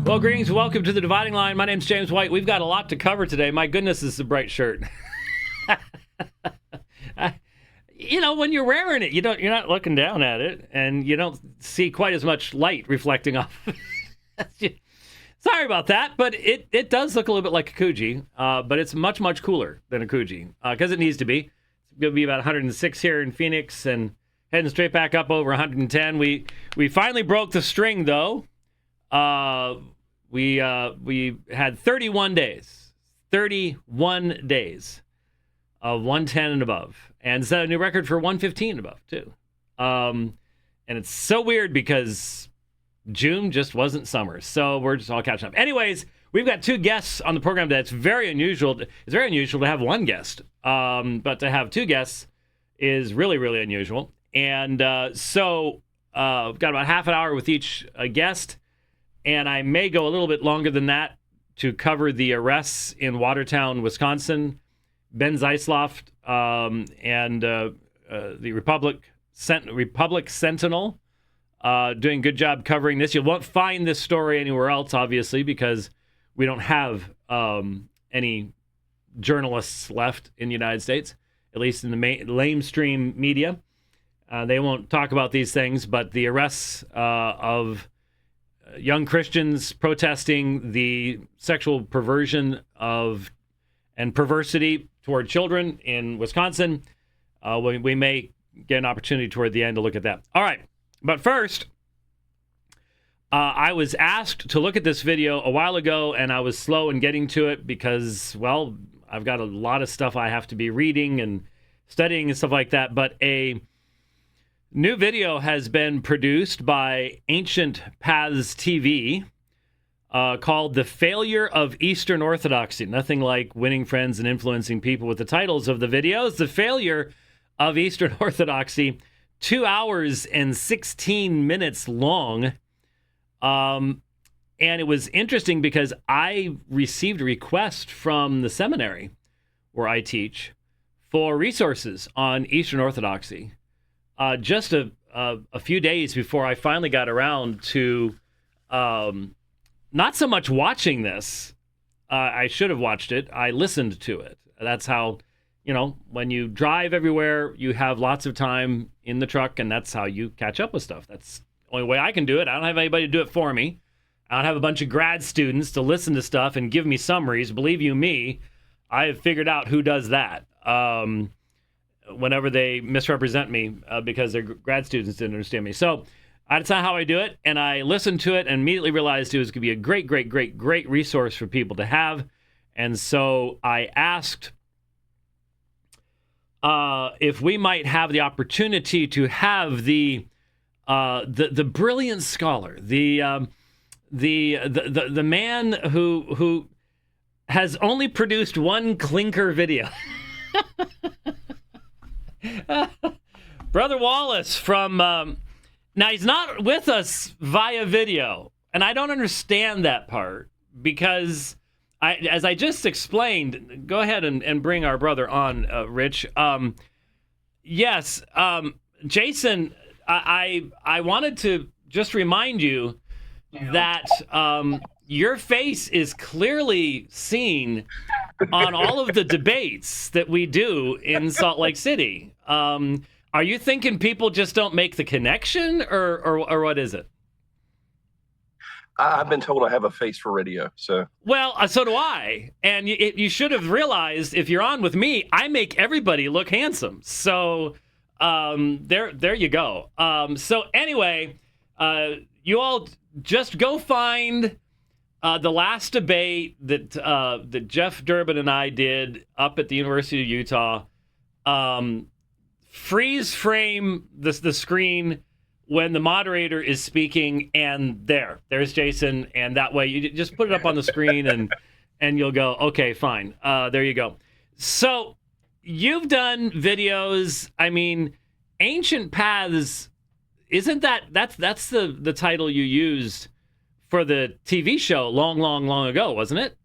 Well, greetings. Welcome to the Dividing Line. My name's James White. We've got a lot to cover today. My goodness, this is a bright shirt. When you're wearing it, you're not looking down at it, and you don't see quite as much light reflecting off. Sorry about that, but it does look a little bit like a Kuji, but it's much, much cooler than a Kuji, because it needs to be. It's going to be about 106 here in Phoenix, and heading straight back up over 110. We finally broke the string, though. We had 31 days of 110 and above, and set a new record for 115 and above too. And it's so weird because June just wasn't summer, so we're just all catching up. Anyways, we've got two guests on the program today. It's very unusual. It's very unusual to have one guest, but to have two guests is really, really unusual. And so we've got about half an hour with each guest. And I may go a little bit longer than that to cover the arrests in Watertown, Wisconsin. Ben Zeisloft and the Republic Sentinel doing a good job covering this. You won't find this story anywhere else, obviously, because we don't have any journalists left in the United States, at least in the mainstream media. They won't talk about these things, but the arrests of young Christians protesting the sexual perversion and perversity toward children in Wisconsin. We may get an opportunity toward the end to look at that. All right. But first, I was asked to look at this video a while ago, and I was slow in getting to it because, well, I've got a lot of stuff I have to be reading and studying and stuff like that. But a new video has been produced by Ancient Paths TV called The Failure of Eastern Orthodoxy. Nothing like winning friends and influencing people with the titles of the videos. The Failure of Eastern Orthodoxy, 2 hours and 16 minutes long. And it was interesting because I received a request from the seminary where I teach for resources on Eastern Orthodoxy. Just a few days before I finally got around to not so much watching this. I should have watched it. I listened to it. That's how, when you drive everywhere, you have lots of time in the truck, and that's how you catch up with stuff. That's the only way I can do it. I don't have anybody to do it for me. I don't have a bunch of grad students to listen to stuff and give me summaries. Believe you me, I have figured out who does that. Whenever they misrepresent me because their grad students didn't understand me. So that's not how I do it. And I listened to it and immediately realized it was going to be a great, great, great, great resource for people to have. And so I asked if we might have the opportunity to have the brilliant scholar, the man who has only produced one clinker video. Brother Wallace from now he's not with us via video, and I don't understand that part because as I just explained, go ahead and bring our brother on, Rich. Yes, Jason, I wanted to just remind you that your face is clearly seen on all of the debates that we do in Salt Lake City. Are you thinking people just don't make the connection, or what is it? I've been told I have a face for radio, so. Well, so do I. And you should have realized if you're on with me, I make everybody look handsome. So there you go. So anyway, you all just go find the last debate that Jeff Durbin and I did up at the University of Utah. Freeze frame the screen when the moderator is speaking, and there's Jason, and that way you just put it up on the screen and you'll go, okay, fine. There you go. So you've done videos. I mean, Ancient Paths, isn't that's the title you used for the TV show long ago, wasn't it?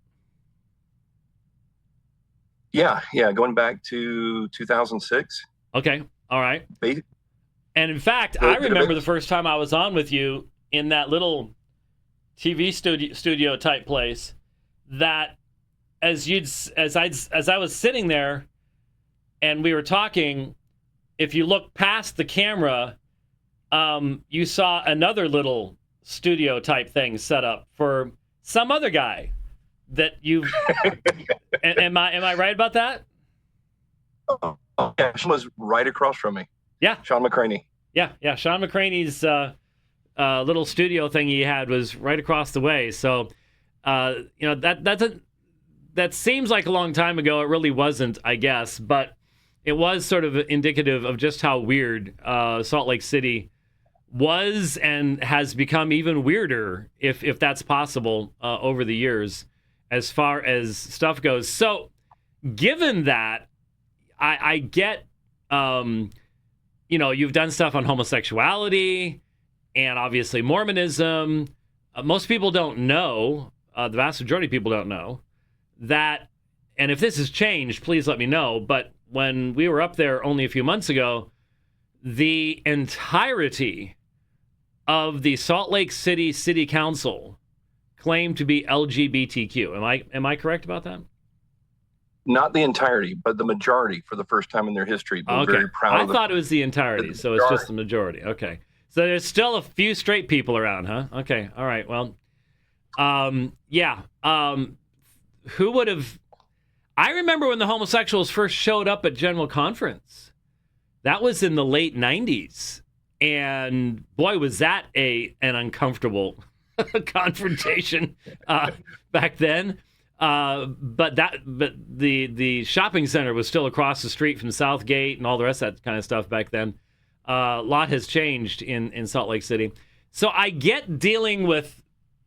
Yeah, going back to 2006. Okay, all right. And in fact, I remember the first time I was on with you in that little TV studio type place that as I was sitting there and we were talking, if you look past the camera, you saw another little studio type thing set up for some other guy that you am I right about that? Oh, yeah, Sean was right across from me. Yeah. Sean McCraney. Yeah. Sean McCraney's little studio thing he had was right across the way. So, that seems like a long time ago. It really wasn't, I guess, but it was sort of indicative of just how weird Salt Lake City was and has become even weirder, if that's possible, over the years as far as stuff goes. So, given that, I get, you've done stuff on homosexuality and obviously Mormonism. Most people don't know, the vast majority of people don't know that, and if this has changed, please let me know, but when we were up there only a few months ago, the entirety of the Salt Lake City City Council claimed to be LGBTQ. Am I correct about that? Not the entirety, but the majority for the first time in their history. We're very proud of I thought it was the entirety, so it's just the majority. Okay. So there's still a few straight people around, huh? Okay. All right. Well, who would have... I remember when the homosexuals first showed up at General Conference. That was in the late 90s. And boy, was that an uncomfortable confrontation back then. But the shopping center was still across the street from Southgate and all the rest of that kind of stuff back then. A lot has changed in Salt Lake City. So I get dealing with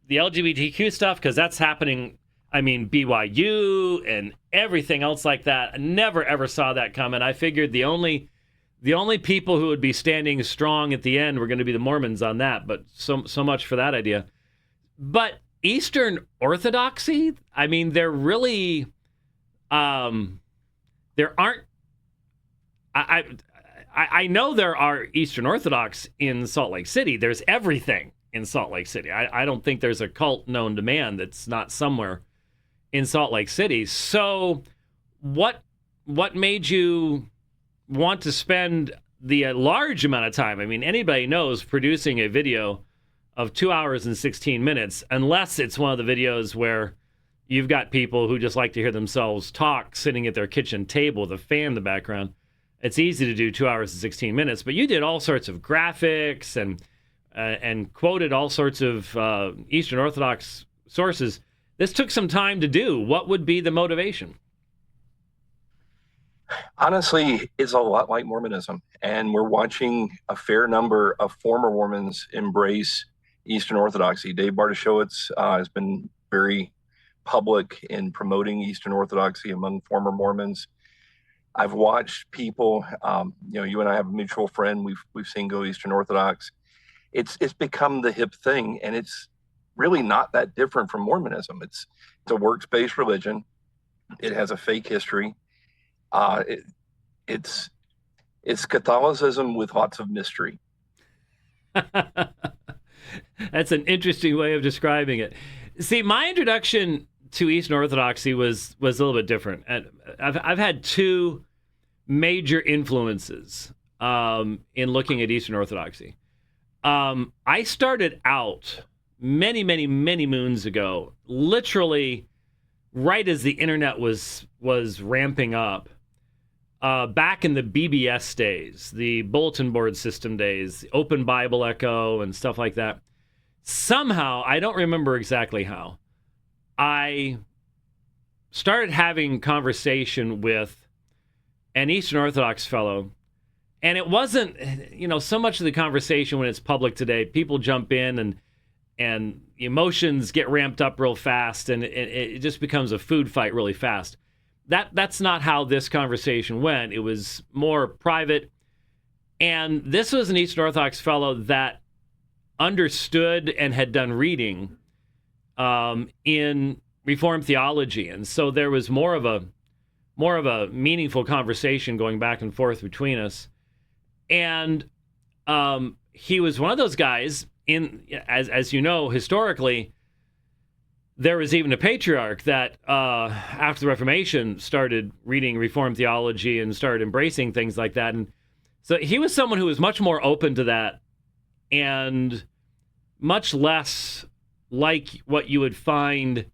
the LGBTQ stuff because that's happening. I mean, BYU and everything else like that. I never, ever saw that coming. I figured the only people who would be standing strong at the end were going to be the Mormons on that. But so much for that idea. But Eastern Orthodoxy, I mean, they're really, there aren't, I know there are Eastern Orthodox in Salt Lake City. There's everything in Salt Lake City. I don't think there's a cult known to man that's not somewhere in Salt Lake City. So what made you want to spend the large amount of time? I mean, anybody knows producing a video of 2 hours and 16 minutes, unless it's one of the videos where you've got people who just like to hear themselves talk sitting at their kitchen table with a fan in the background. It's easy to do 2 hours and 16 minutes, but you did all sorts of graphics and quoted all sorts of Eastern Orthodox sources. This took some time to do. What would be the motivation? Honestly, it's a lot like Mormonism, and we're watching a fair number of former Mormons embrace Eastern Orthodoxy. Dave Bartoshowitz has been very public in promoting Eastern Orthodoxy among former Mormons. I've watched people, you and I have a mutual friend we've seen go Eastern Orthodox. It's become the hip thing, and it's really not that different from Mormonism. It's a works-based religion. It has a fake history. It's Catholicism with lots of mystery. That's an interesting way of describing it. See, my introduction to Eastern Orthodoxy was a little bit different. And I've had two major influences in looking at Eastern Orthodoxy. I started out many, many, many moons ago, literally right as the internet was ramping up. Back in the BBS days, the bulletin board system days, the Open Bible Echo and stuff like that. Somehow, I don't remember exactly how, I started having conversation with an Eastern Orthodox fellow. And it wasn't, so much of the conversation when it's public today, people jump in and emotions get ramped up real fast and it just becomes a food fight really fast. That's not how this conversation went. It was more private. And this was an Eastern Orthodox fellow that understood and had done reading in Reformed theology. And so there was more of a meaningful conversation going back and forth between us. And he was one of those guys as you know, historically, there was even a patriarch that, after the Reformation, started reading Reformed theology and started embracing things like that. And so he was someone who was much more open to that and much less like what you would find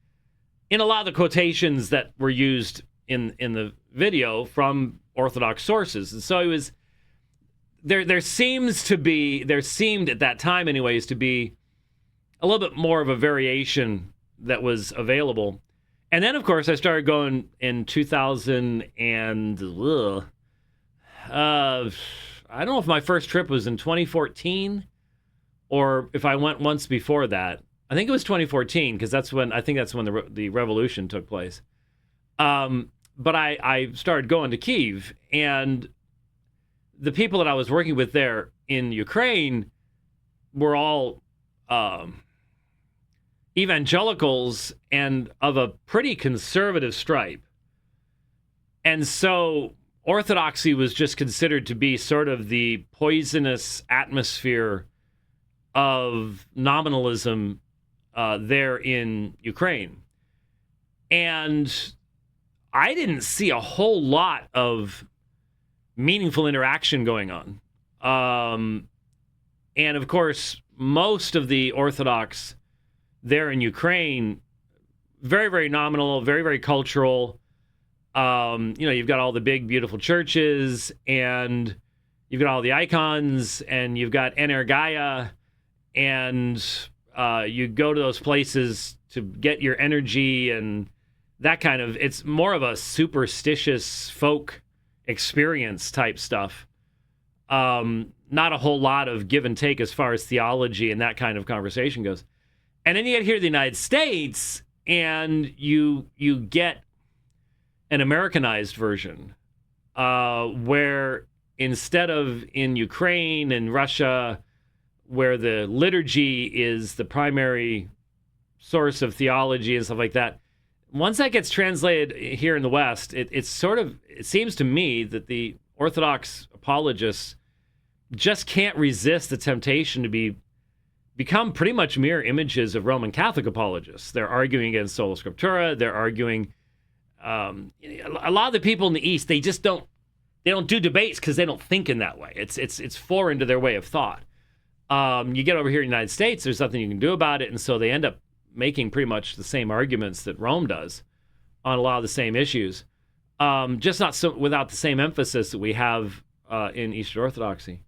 in a lot of the quotations that were used in the video from Orthodox sources. And so it was there seemed at that time anyways to be a little bit more of a variation that was available. And then of course I started going in 2000 and I don't know if my first trip was in 2014 or if I went once before that. I think it was 2014 because that's when the revolution took place. But I started going to Kyiv, and the people that I was working with there in Ukraine were all evangelicals and of a pretty conservative stripe. And so Orthodoxy was just considered to be sort of the poisonous atmosphere of nominalism there in Ukraine. And I didn't see a whole lot of meaningful interaction going on. And of course, most of the Orthodox there in Ukraine, very, very nominal, very, very cultural. You've got all the big, beautiful churches, and you've got all the icons, and you've got Energia, and you go to those places to get your energy and that kind of, it's more of a superstitious folk experience type stuff. Not a whole lot of give and take as far as theology and that kind of conversation goes. And then you get here to the United States and you get an Americanized version where instead of in Ukraine and Russia, where the liturgy is the primary source of theology and stuff like that, once that gets translated here in the West, it seems to me that the Orthodox apologists just can't resist the temptation to become pretty much mirror images of Roman Catholic apologists. They're arguing against sola scriptura. They're arguing. A lot of the people in the East, they don't do debates because they don't think in that way. It's foreign to their way of thought. You get over here in the United States, there's nothing you can do about it, and so they end up making pretty much the same arguments that Rome does on a lot of the same issues, just not so without the same emphasis that we have in Eastern Orthodoxy.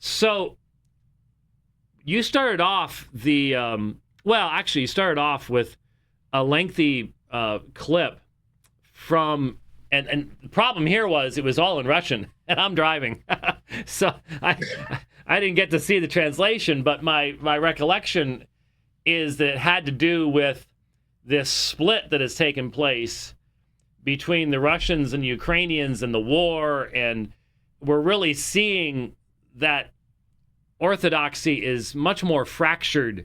So you started off you started off with a lengthy clip from, and the problem here was it was all in Russian, and I'm driving, so I didn't get to see the translation, but my recollection is that it had to do with this split that has taken place between the Russians and the Ukrainians and the war, and we're really seeing that Orthodoxy is much more fractured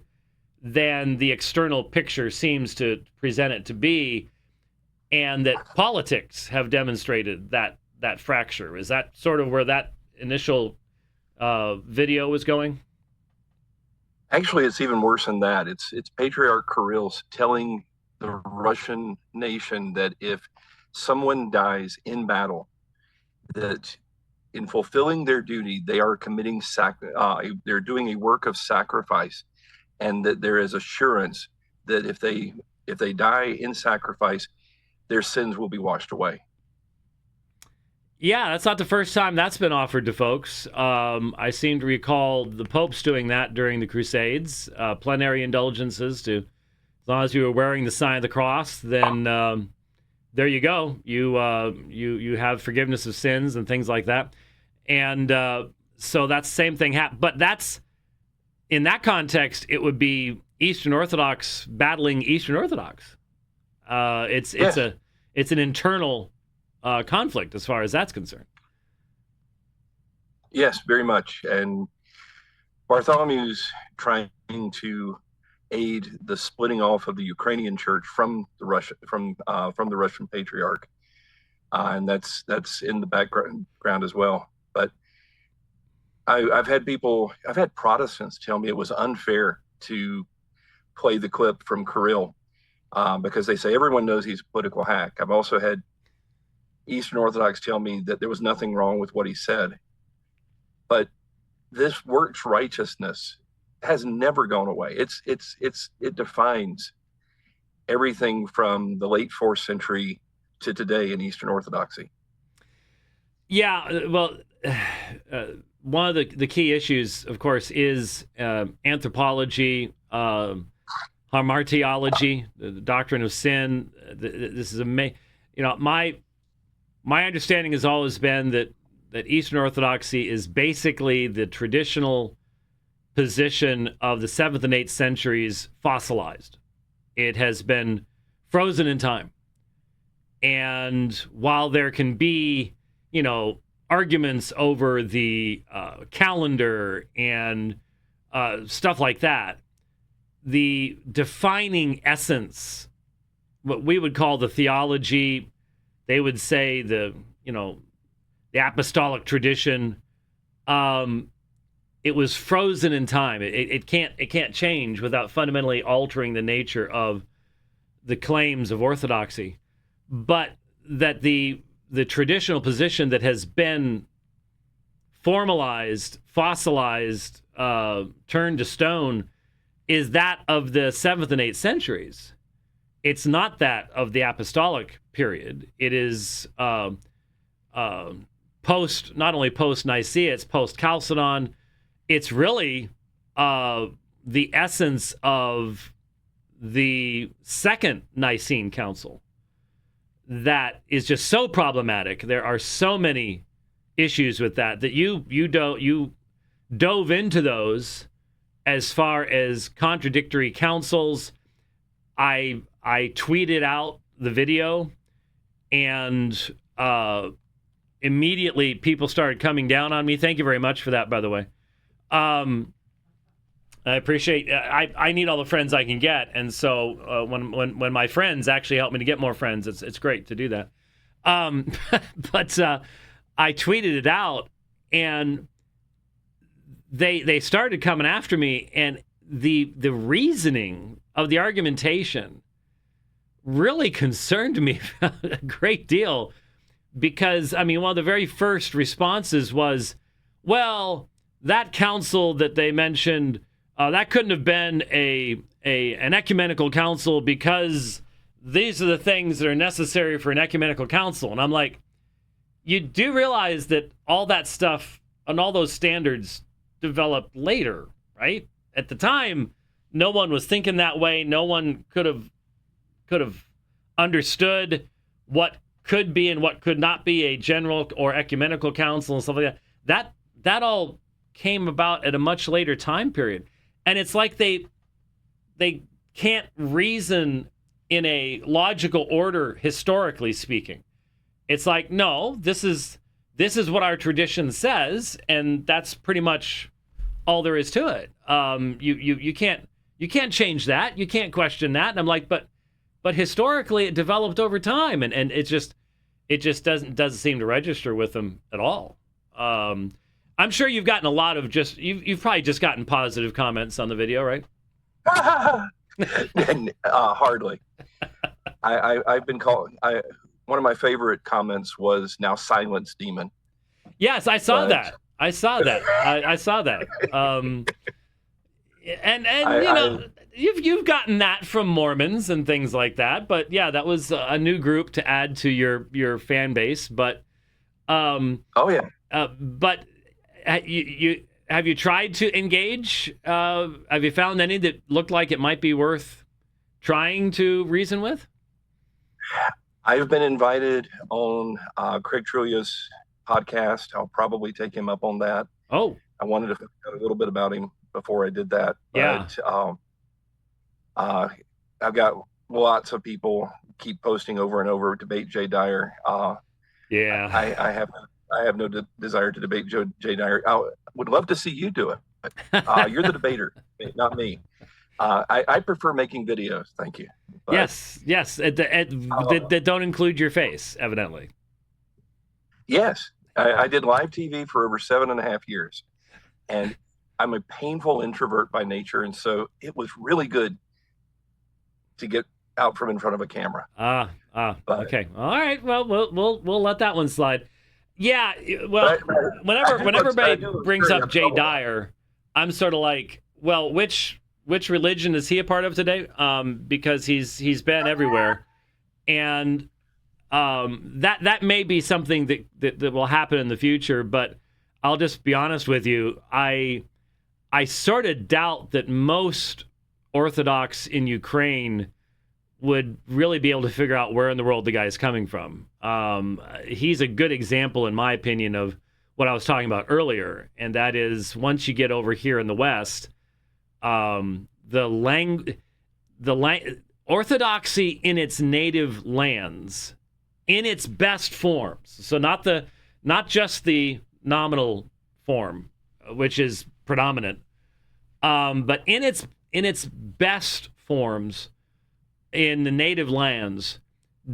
than the external picture seems to present it to be, and that politics have demonstrated that fracture. Is that sort of where that initial video was going? Actually, it's even worse than that. It's Patriarch Kirill telling the Russian nation that if someone dies in battle, that in fulfilling their duty, they are committing they're doing a work of sacrifice, and that there is assurance that if they die in sacrifice, their sins will be washed away. Yeah, that's not the first time that's been offered to folks. I seem to recall the popes doing that during the Crusades, plenary indulgences to, as long as you were wearing the sign of the cross, then there you go. You have forgiveness of sins and things like that. And so that's the same thing. But that's, in that context, it would be Eastern Orthodox battling Eastern Orthodox. It's an internal conflict as far as that's concerned. Yes, very much. And Bartholomew's trying to aid the splitting off of the Ukrainian church from the Russian Patriarch, and that's in the background as well. But I've had Protestants tell me it was unfair to play the clip from Kirill because they say everyone knows he's a political hack. I've also had Eastern Orthodox tell me that there was nothing wrong with what he said. But this works righteousness has never gone away. It defines everything from the late 4th century to today in Eastern Orthodoxy. Yeah, well, one of the key issues, of course, is anthropology, hamartiology, the doctrine of sin. This is my understanding has always been that Eastern Orthodoxy is basically the traditional position of the 7th and 8th centuries fossilized. It has been frozen in time. And while there can be, arguments over the calendar and stuff like that, the defining essence, what we would call the theology, they would say the apostolic tradition, it was frozen in time. It can't change without fundamentally altering the nature of the claims of orthodoxy. But that the traditional position that has been formalized, fossilized, turned to stone is that of the 7th and 8th centuries. It's not that of the apostolic period. It is not only post-Nicaea, it's post-Chalcedon. It's really the essence of the Second Nicene Council that is just so problematic. There are so many issues with that you dove into those as far as contradictory councils. I tweeted out the video, and immediately people started coming down on me. Thank you very much for that, by the way. I appreciate. I need all the friends I can get, and so when my friends actually help me to get more friends, it's great to do that. But I tweeted it out, and they started coming after me, and the reasoning of the argumentation really concerned me a great deal, because one of the very first responses was, well, that council that they mentioned, that couldn't have been an ecumenical council because these are the things that are necessary for an ecumenical council. And I'm like, you do realize that all that stuff and all those standards developed later, right? At the time, no one was thinking that way. No one could have understood what could be and what could not be a general or ecumenical council and stuff like that. That all came about at a much later time period. And it's like they can't reason in a logical order, historically speaking. It's like, no, this is what our tradition says, and that's pretty much all there is to it. You can't change that. You can't question that. And I'm like, but historically it developed over time, and it just doesn't seem to register with them at all. I'm sure you've gotten a lot of you've probably just gotten positive comments on the video, right? Hardly. I've been called. One of my favorite comments was "now silence, demon." Yes, I saw that. I saw that. You've gotten that from Mormons and things like that. But yeah, that was a new group to add to your fan base. But but have you tried to engage? Have you found any that looked like it might be worth trying to reason with? I've been invited on Craig Trulia's podcast. I'll probably take him up on that. Oh, I wanted to find out a little bit about him before I did that. But, I've got lots of people keep posting over and over, debate Jay Dyer. I have no desire to debate Jay Dyer. I would love to see you do it. But, you're the debater, not me. I prefer making videos. Thank you. But, yes. That don't include your face, evidently. Yes. I did live TV for over 7.5 years, and I'm a painful introvert by nature. And so it was really good to get out from in front of a camera. But, okay. All right. Well, we'll let that one slide. Yeah. Well, whenever anybody brings up Jay Dyer, I'm sort of like, well, which religion is he a part of today? Because he's been everywhere, and that may be something that will happen in the future. But I'll just be honest with you. I sort of doubt that most Orthodox in Ukraine would really be able to figure out where in the world the guy is coming from. He's a good example, in my opinion, of what I was talking about earlier, and that is once you get over here in the West, Orthodoxy in its native lands, in its best forms. So not just the nominal form, which is predominant, but in its best forms in the native lands,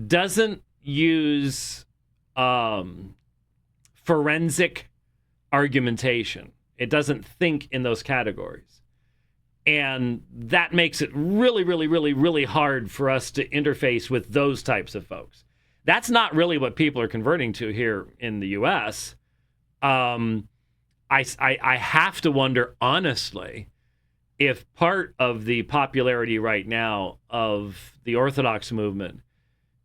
doesn't use forensic argumentation. It doesn't think in those categories. And that makes it really, really, really, really hard for us to interface with those types of folks. That's not really what people are converting to here in the U.S. I have to wonder, honestly, if part of the popularity right now of the Orthodox movement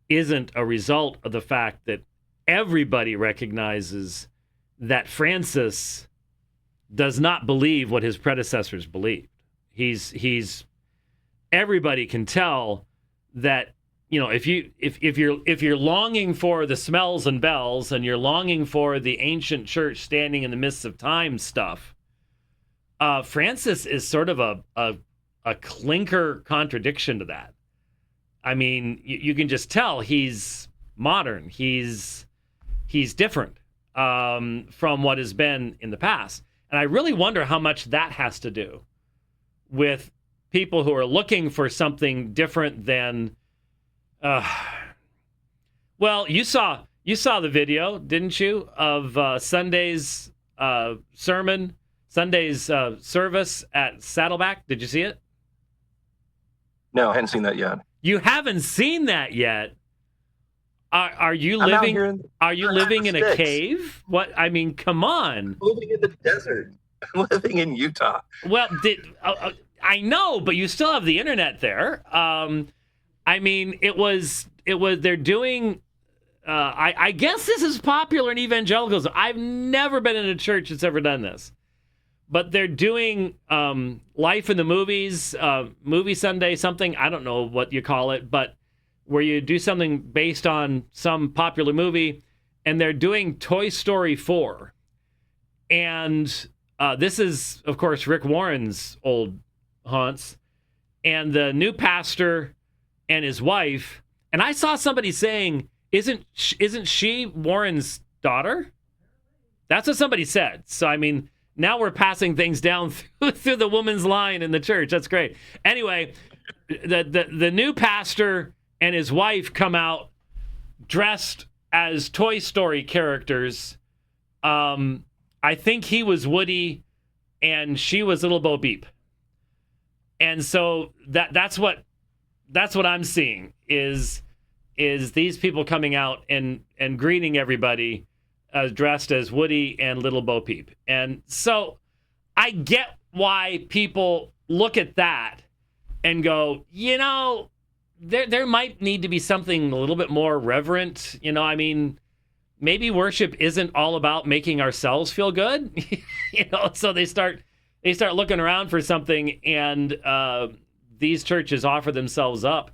isn't a result of the fact that everybody recognizes that Francis does not believe what his predecessors believed. Everybody can tell that, you know, if you're longing for the smells and bells and you're longing for the ancient church standing in the midst of time stuff, Francis is sort of a clinker contradiction to that. I mean, you can just tell he's modern. He's different from what has been in the past. And I really wonder how much that has to do with people who are looking for something different than, well, you saw the video, didn't you, of Sunday's sermon, Sunday's service at Saddleback? Did you see it? No, I hadn't seen that yet. You haven't seen that yet? Are you living? Are you living in a cave? What? I mean, come on. I'm living in the desert. I'm living in Utah. Well, I know, but you still have the internet there. I mean, it was. They're doing. I guess this is popular in evangelicals. I've never been in a church that's ever done this, but they're doing Life in the Movies, Movie Sunday, something. I don't know what you call it, but where you do something based on some popular movie, and they're doing Toy Story 4. And this is, of course, Rick Warren's old haunts. And the new pastor and his wife, and I saw somebody saying, isn't she Warren's daughter? That's what somebody said. So, I mean, now we're passing things down through the woman's line in the church. That's great. Anyway, the new pastor and his wife come out dressed as Toy Story characters. I think he was Woody and she was Little Bo Peep. And so that's what I'm seeing is these people coming out and greeting everybody dressed as Woody and Little Bo Peep. And so I get why people look at that and go, you know, there might need to be something a little bit more reverent. You know, I mean, maybe worship isn't all about making ourselves feel good. You know, so they start looking around for something, and these churches offer themselves up.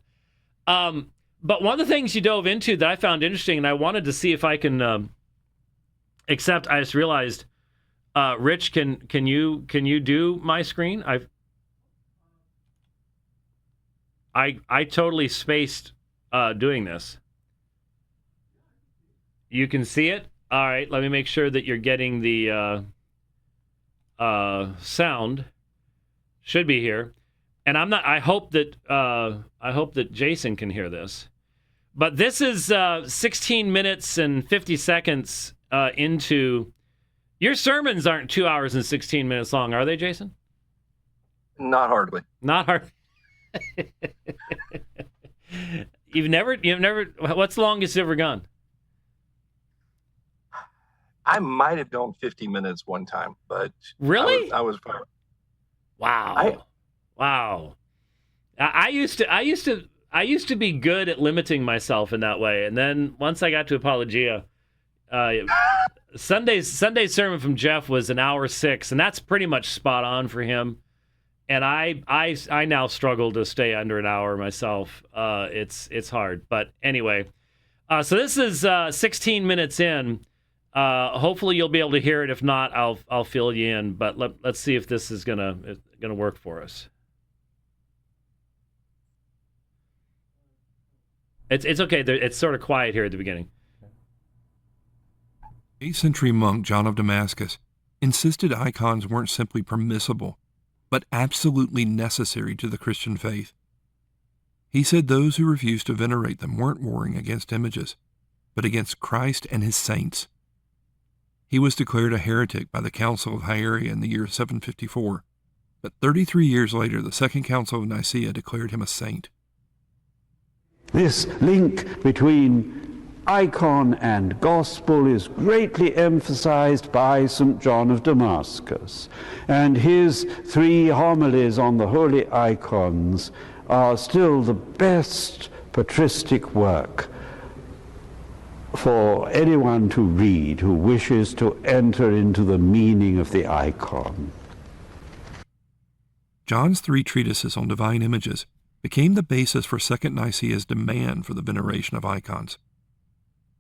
But one of the things you dove into that I found interesting, and I wanted to see if I can accept. I just realized, Rich, can you do my screen? I totally spaced doing this. You can see it? All right, let me make sure that you're getting the sound. Should be here. And I hope that Jason can hear this. But this is 16 minutes and 50 seconds into. Your sermons aren't 2 hours and 16 minutes long, are they, Jason? Not hardly. Not hard. You've never, what's the longest you've ever gone? I might have gone 50 minutes one time, but Really? I Wow. Wow. I used to be good at limiting myself in that way. And then once I got to Apologia, uh, Sunday's sermon from Jeff was an hour 6, and that's pretty much spot on for him. And I now struggle to stay under an hour myself. It's hard, but anyway. So this is 16 minutes in. Hopefully you'll be able to hear it. If not, I'll fill you in. But let's see if this is gonna work for us. It's okay. It's sort of quiet here at the beginning. 8th century monk John of Damascus insisted icons weren't simply permissible, but absolutely necessary to the Christian faith. He said those who refused to venerate them weren't warring against images, but against Christ and his saints. He was declared a heretic by the Council of Hieria in the year 754, but 33 years later the Second Council of Nicaea declared him a saint. This link between icon and gospel is greatly emphasized by St. John of Damascus, and his 3 homilies on the holy icons are still the best patristic work for anyone to read who wishes to enter into the meaning of the icon. John's 3 treatises on divine images became the basis for Second Nicaea's demand for the veneration of icons.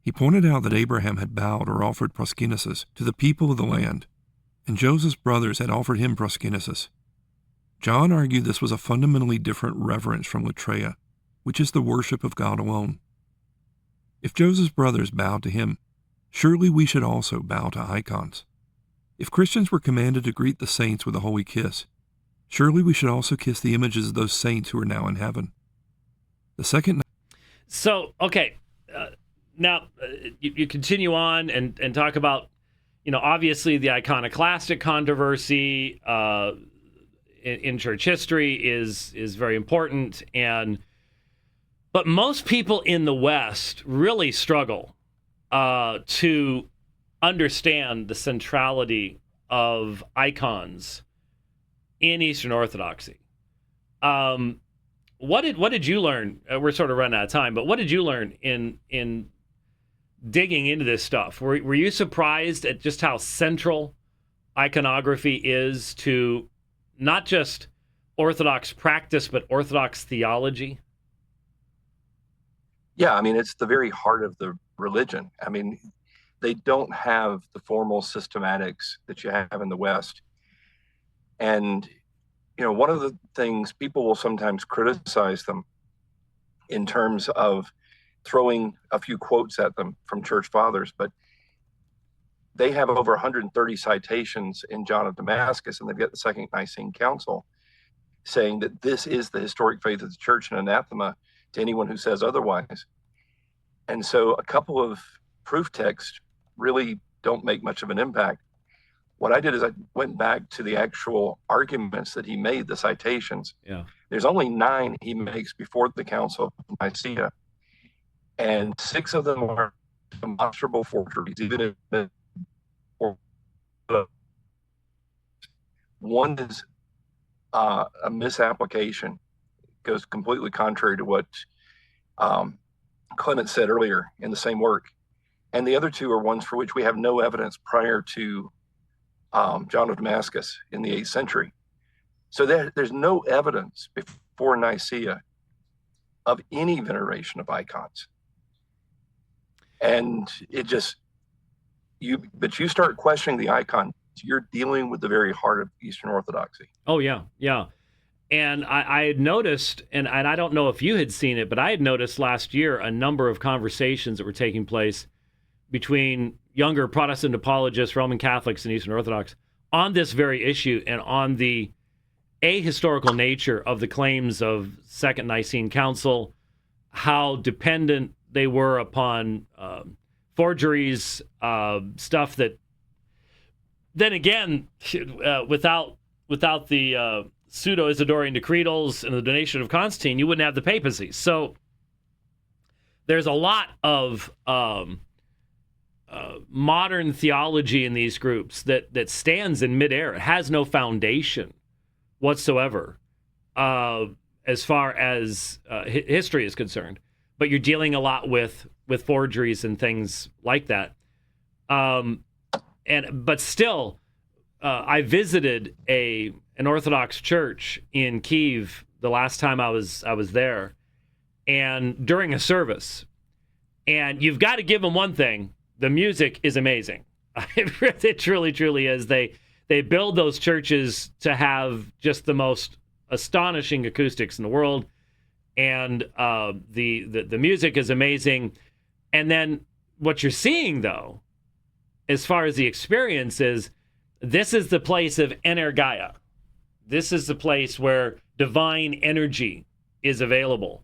He pointed out that Abraham had bowed or offered proskynesis to the people of the land, and Joseph's brothers had offered him proskynesis. John argued this was a fundamentally different reverence from latreia, which is the worship of God alone. If Joseph's brothers bowed to him, surely we should also bow to icons. If Christians were commanded to greet the saints with a holy kiss, surely we should also kiss the images of those saints who are now in heaven. The second. So, okay, now you continue on and talk about, obviously the iconoclastic controversy in church history is very important, but most people in the West really struggle to understand the centrality of icons in Eastern Orthodoxy. What did you learn? We're sort of running out of time, but what did you learn in digging into this stuff? Were you surprised at just how central iconography is to not just Orthodox practice, but Orthodox theology? Yeah, I mean, it's the very heart of the religion. I mean, they don't have the formal systematics that you have in the West. And, one of the things people will sometimes criticize them in terms of throwing a few quotes at them from church fathers, but they have over 130 citations in John of Damascus, and they've got the Second Nicene Council saying that this is the historic faith of the church and anathema to anyone who says otherwise. And so a couple of proof texts really don't make much of an impact. What I did is I went back to the actual arguments that he made, the citations. Yeah. There's only 9 he makes before the Council of Nicaea, and 6 of them are demonstrable forgeries, even if one is a misapplication, goes completely contrary to what Clement said earlier in the same work. And the other 2 are ones for which we have no evidence prior to John of Damascus in the 8th century. So there's no evidence before Nicaea of any veneration of icons. And it just, you start questioning the icon, you're dealing with the very heart of Eastern Orthodoxy. Oh, yeah, yeah. And I had noticed, and I don't know if you had seen it, but I had noticed last year a number of conversations that were taking place between younger Protestant apologists, Roman Catholics, and Eastern Orthodox on this very issue and on the ahistorical nature of the claims of Second Nicene Council, how dependent they were upon forgeries, stuff that, then again, without the pseudo-Isidorian decretals and the donation of Constantine, you wouldn't have the papacy. So there's a lot of modern theology in these groups that stands in midair. It has no foundation whatsoever as far as history is concerned. But you're dealing a lot with forgeries and things like that. But still, I visited an Orthodox church in Kyiv the last time I was there, and during a service. And you've got to give them one thing: the music is amazing. It truly is. They build those churches to have just the most astonishing acoustics in the world, and the music is amazing. And then what you're seeing, though, as far as the experience is, this is the place of energia. This is the place where divine energy is available.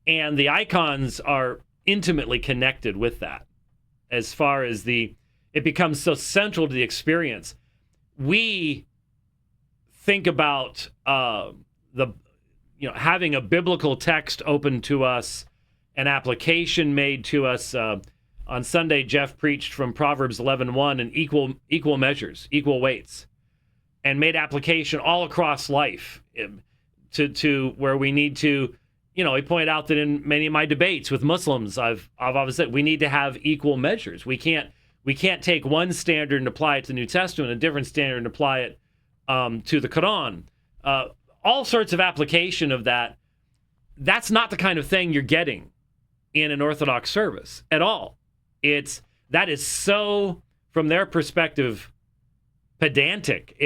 And the icons are intimately connected with that. As far as it becomes so central to the experience. We think about having a biblical text open to us, an application made to us. On Sunday, Jeff preached from Proverbs 11:1 and equal measures, equal weights, and made application all across life to where we need to. He pointed out that in many of my debates with Muslims, I've always said we need to have equal measures. We can't take one standard and apply it to the New Testament, a different standard and apply it to the Quran. All sorts of application of that. That's not the kind of thing you're getting in an Orthodox service at all. That is so, from their perspective, pedantic.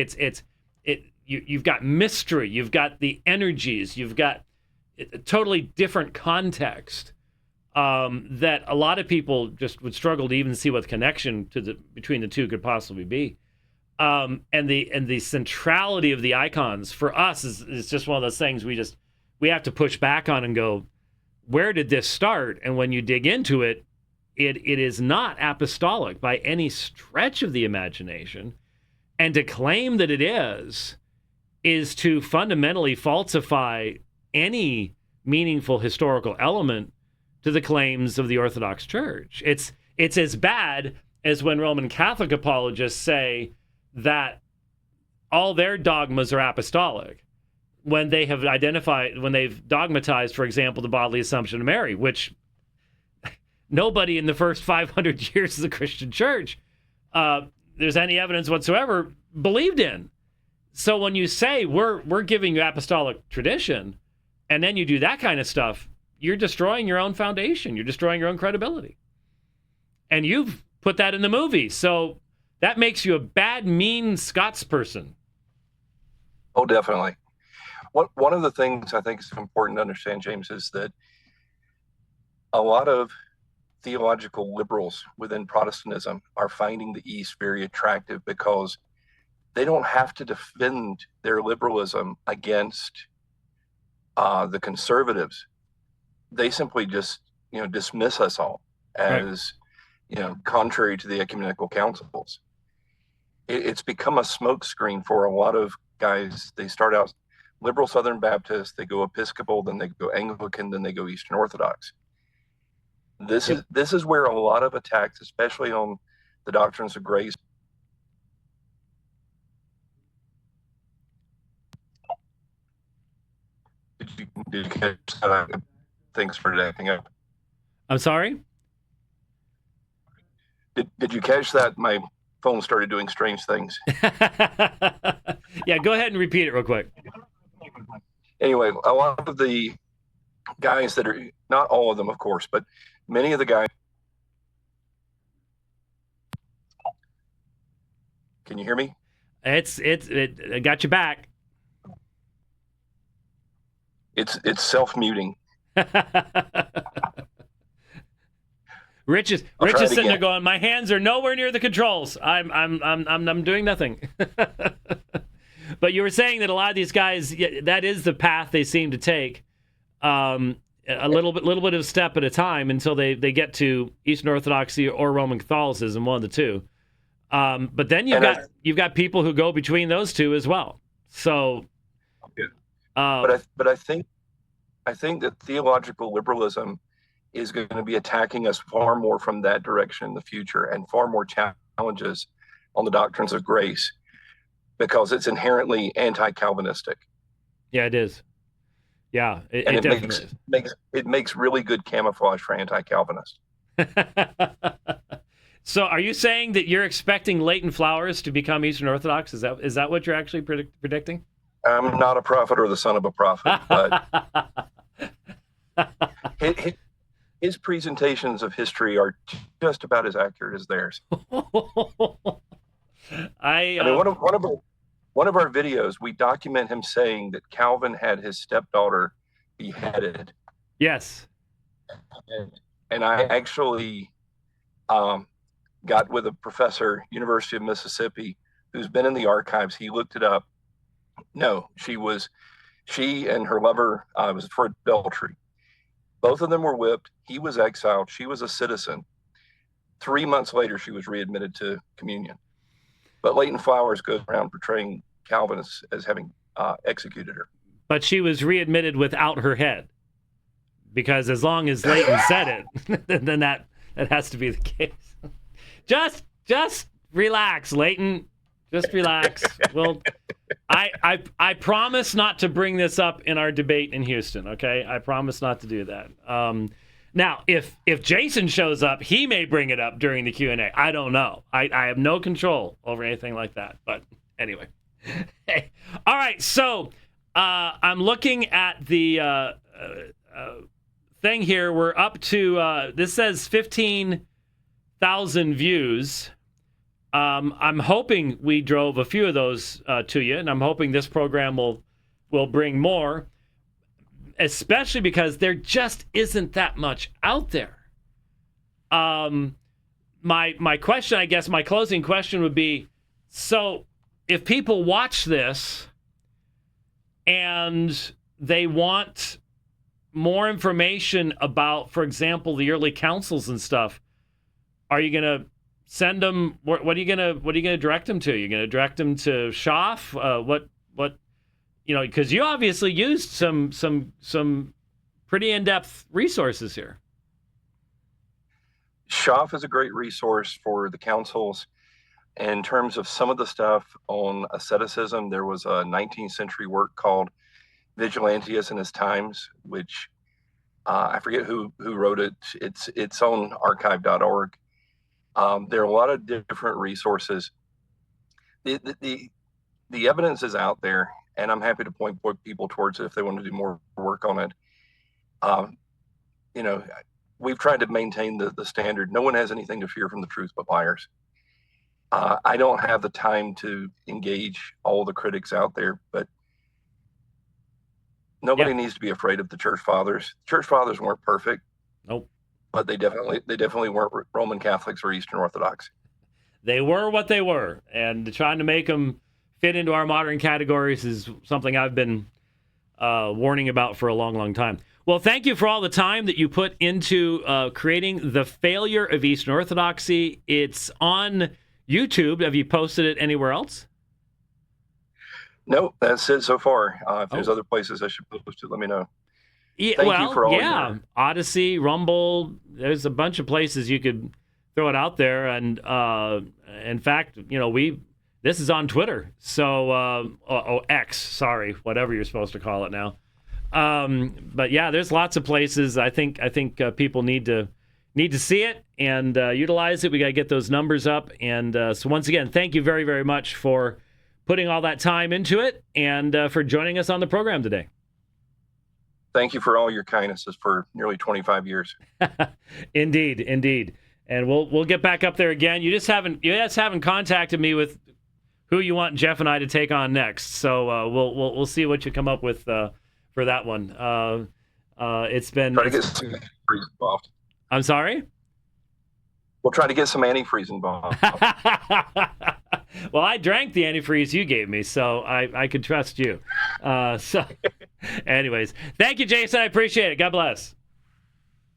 You've got mystery, you've got the energies, you've got a totally different context that a lot of people just would struggle to even see what the connection between the two could possibly be. And the centrality of the icons for us is just one of those things we have to push back on and go, where did this start? And when you dig into it, it is not apostolic by any stretch of the imagination. And to claim that it is to fundamentally falsify any meaningful historical element to the claims of the Orthodox Church. It's as bad as when Roman Catholic apologists say that all their dogmas are apostolic when they have when they've dogmatized, for example, the bodily assumption of Mary, which nobody in the first 500 years of the Christian Church, there's any evidence whatsoever, believed in. So when you say we're giving you apostolic tradition, and then you do that kind of stuff, you're destroying your own foundation. You're destroying your own credibility. And you've put that in the movie. So that makes you a bad, mean Scots person. Oh, definitely. One of the things I think is important to understand, James, is that a lot of theological liberals within Protestantism are finding the East very attractive because they don't have to defend their liberalism against the conservatives. They simply just, dismiss us all as, contrary to the ecumenical councils. It's become a smokescreen for a lot of guys. They start out liberal Southern Baptist, they go Episcopal, then they go Anglican, then they go Eastern Orthodox. This is where a lot of attacks, especially on the doctrines of grace. Did you catch that? Thanks for acting up. I'm sorry? Did you catch that? My phone started doing strange things. Yeah, go ahead and repeat it real quick. Anyway, a lot of the guys that are, not all of them, of course, but many of the guys. Can you hear me? It got you back. It's self-muting. Rich is sitting there going, my hands are nowhere near the controls. I'm doing nothing. But you were saying that a lot of these guys, that is the path they seem to take, a little bit of a step at a time until they get to Eastern Orthodoxy or Roman Catholicism, one of the two. But then you've got people who go between those two as well. So, but I think that theological liberalism is going to be attacking us far more from that direction in the future, and far more challenges on the doctrines of grace, because it's inherently anti-Calvinistic. Yeah, it is. Yeah, it definitely makes really good camouflage for anti-Calvinists. is. So are you saying that you're expecting Leighton Flowers to become Eastern Orthodox? Is that what you're actually predicting? I'm not a prophet or the son of a prophet, but his presentations of history are just about as accurate as theirs. I mean, one of our videos, we document him saying that Calvin had his stepdaughter beheaded. Yes. And I actually got with a professor, University of Mississippi, who's been in the archives. He looked it up. No, she and her lover was for adultery. Both of them were whipped. He was exiled. She was a citizen. 3 months later, she was readmitted to communion. But Leighton Flowers goes around portraying Calvin as having executed her. But she was readmitted without her head, because as long as Leighton said it, then that has to be the case. Just relax, Leighton. Just relax. Well, I promise not to bring this up in our debate in Houston. Okay, I promise not to do that. Now, if Jason shows up, he may bring it up during the Q&A. I don't know. I have no control over anything like that. But anyway, hey, all right. So I'm looking at the thing here. We're up to this says 15,000 views. I'm hoping we drove a few of those to you, and I'm hoping this program will bring more, especially because there just isn't that much out there. My question, I guess, my closing question would be, so if people watch this and they want more information about, for example, the early councils and stuff, are you going to send them? What are you gonna direct them to? You're gonna direct them to Schaff? What? Because you obviously used some pretty in-depth resources here. Schaff is a great resource for the councils. In terms of some of the stuff on asceticism, there was a 19th century work called Vigilantius and His Times, which I forget who wrote it. It's on archive.org. There are a lot of different resources. The evidence is out there, and I'm happy to point people towards it if they want to do more work on it. We've tried to maintain the standard. No one has anything to fear from the truth but liars. I don't have the time to engage all the critics out there, but nobody needs to be afraid of the church fathers. Church fathers weren't perfect. Nope. But they definitely weren't Roman Catholics or Eastern Orthodox. They were what they were, and trying to make them fit into our modern categories is something I've been warning about for a long, long time. Well, thank you for all the time that you put into creating The Failure of Eastern Orthodoxy. It's on YouTube. Have you posted it anywhere else? No, that's it so far. If there's other places I should post it, let me know. Yeah, Thank you for all your... Odyssey, Rumble. There's a bunch of places you could throw it out there, and in fact, this is on Twitter, so X, sorry, whatever you're supposed to call it now. But yeah, there's lots of places. I think people need to see it and utilize it. We got to get those numbers up, and so once again, thank you very, very much for putting all that time into it and for joining us on the program today. Thank you for all your kindnesses for nearly 25 years. Indeed. And we'll get back up there again. You just haven't contacted me with who you want Jeff and I to take on next. So we'll see what you come up with for that one. It's been. Try to get some antifreeze involved. I'm sorry? We'll try to get some antifreeze involved. Well, I drank the antifreeze you gave me, so I could trust you. Anyways, thank you, Jason. I appreciate it. God bless.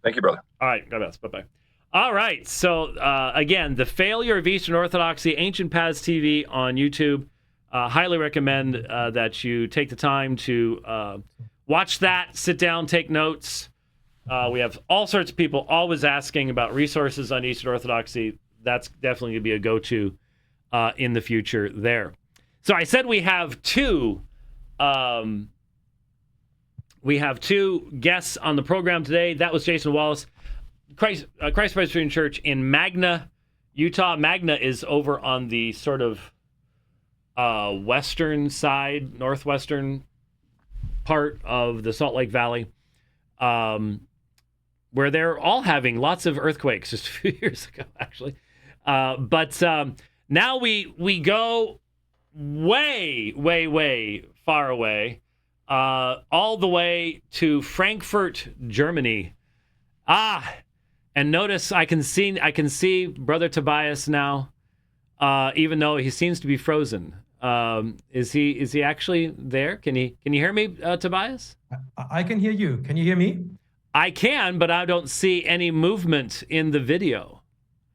Thank you, brother. All right. God bless. Bye-bye. All right. So, again, The Failure of Eastern Orthodoxy, Ancient Paths TV on YouTube. Highly recommend that you take the time to watch that, sit down, take notes. We have all sorts of people always asking about resources on Eastern Orthodoxy. That's definitely going to be a go-to in the future there. So I said we have two guests on the program today. That was Jason Wallace, Christ Presbyterian Church in Magna, Utah. Magna is over on the sort of western side, northwestern part of the Salt Lake Valley, where they're all having lots of earthquakes just a few years ago, actually. But now we go way, way, way far away, all the way to Frankfurt, Germany. And notice I can see Brother Tobias now, even though he seems to be frozen. Is he actually there? Can you hear me, Tobias? I can hear you. Can you hear me? I can, but I don't see any movement in the video.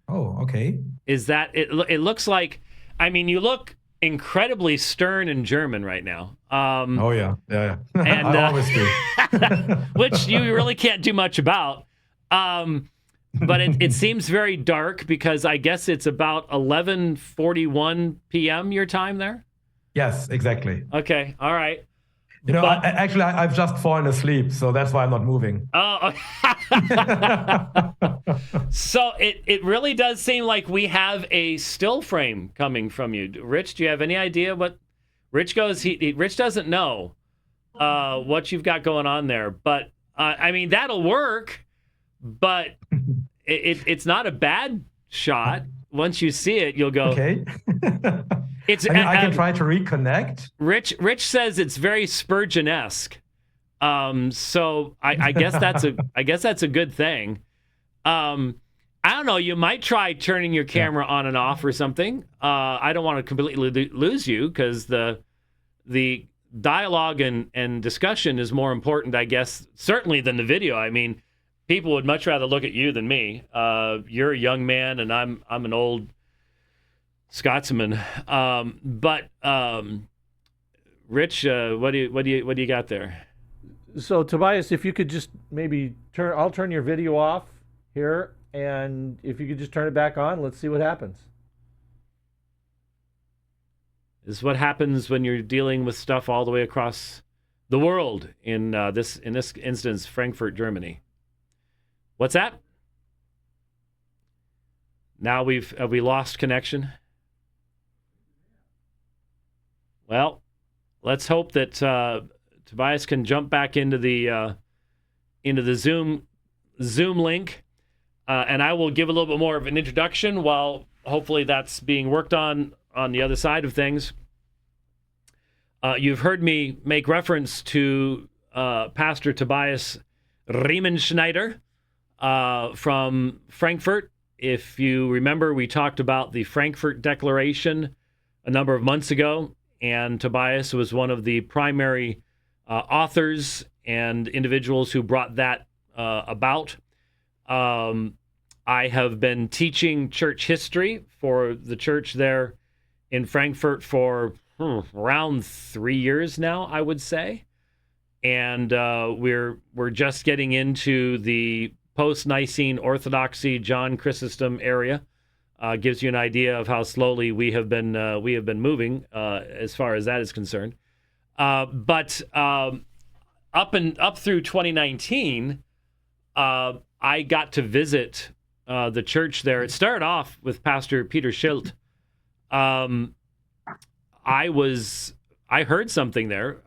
Oh, okay. Is that it? It looks like, I mean, you look incredibly stern and German right now. Oh yeah. And, I always do. Which you really can't do much about. But it seems very dark because I guess it's about 11:41 p.m. your time there? Yes, exactly. Okay, all right. You know, I've just fallen asleep, so that's why I'm not moving. Oh, so it really does seem like we have a still frame coming from you. Rich, do you have any idea what Rich goes? Rich doesn't know what you've got going on there, but I mean that'll work. But it's not a bad shot. Once you see it, you'll go. Okay. I can try to reconnect. Rich says it's very Spurgeon-esque. So I guess that's a good thing. I don't know. You might try turning your camera on and off or something. I don't want to completely lose you because the dialogue and discussion is more important, I guess, certainly than the video. I mean, people would much rather look at you than me. You're a young man, and I'm an old Scotsman. But Rich, what do you got there? So Tobias, if you could just maybe I'll turn your video off here, and if you could just turn it back on, let's see what happens. This is what happens when you're dealing with stuff all the way across the world. In this instance, Frankfurt, Germany. What's that? Now have we lost connection? Well, let's hope that Tobias can jump back into the Zoom link, and I will give a little bit more of an introduction while hopefully that's being worked on the other side of things. You've heard me make reference to Pastor Tobias Riemenschneider from Frankfurt. If you remember, we talked about the Frankfurt Declaration a number of months ago, and Tobias was one of the primary authors and individuals who brought that about. I have been teaching church history for the church there in Frankfurt for around 3 years now, I would say. And we're just getting into the post-Nicene Orthodoxy, John Chrysostom area. Gives you an idea of how slowly we have been moving as far as that is concerned. But up through 2019, I got to visit the church there. It started off with Pastor Peter Schilt. I heard something there.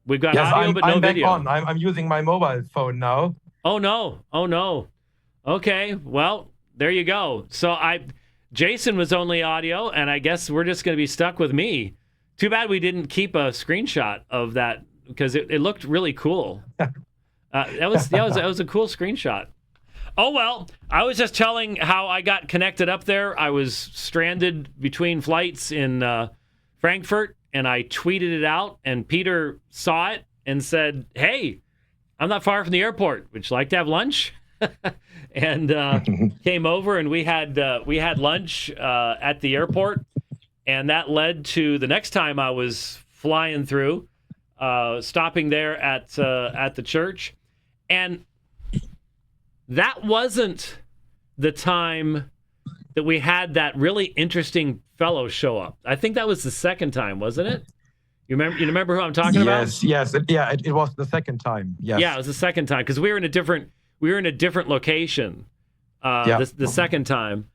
We've got audio, but no video. I'm back on. I'm using my mobile phone now. Oh no. Okay, well, there you go. So Jason was only audio, and I guess we're just going to be stuck with me. Too bad we didn't keep a screenshot of that because it looked really cool. That was a cool screenshot. Oh well, I was just telling how I got connected up there. I was stranded between flights in Frankfurt, and I tweeted it out, and Peter saw it and said, "Hey, I'm not far from the airport. Would you like to have lunch?" And came over, and we had lunch at the airport, and that led to the next time I was flying through. stopping there at the church, and that wasn't the time that we had that really interesting fellow show up. I think that was the second time, wasn't it? You remember who I'm talking about? Yes. It was the second time. Yes. Yeah, it was the second time because we were in a different location. The second time,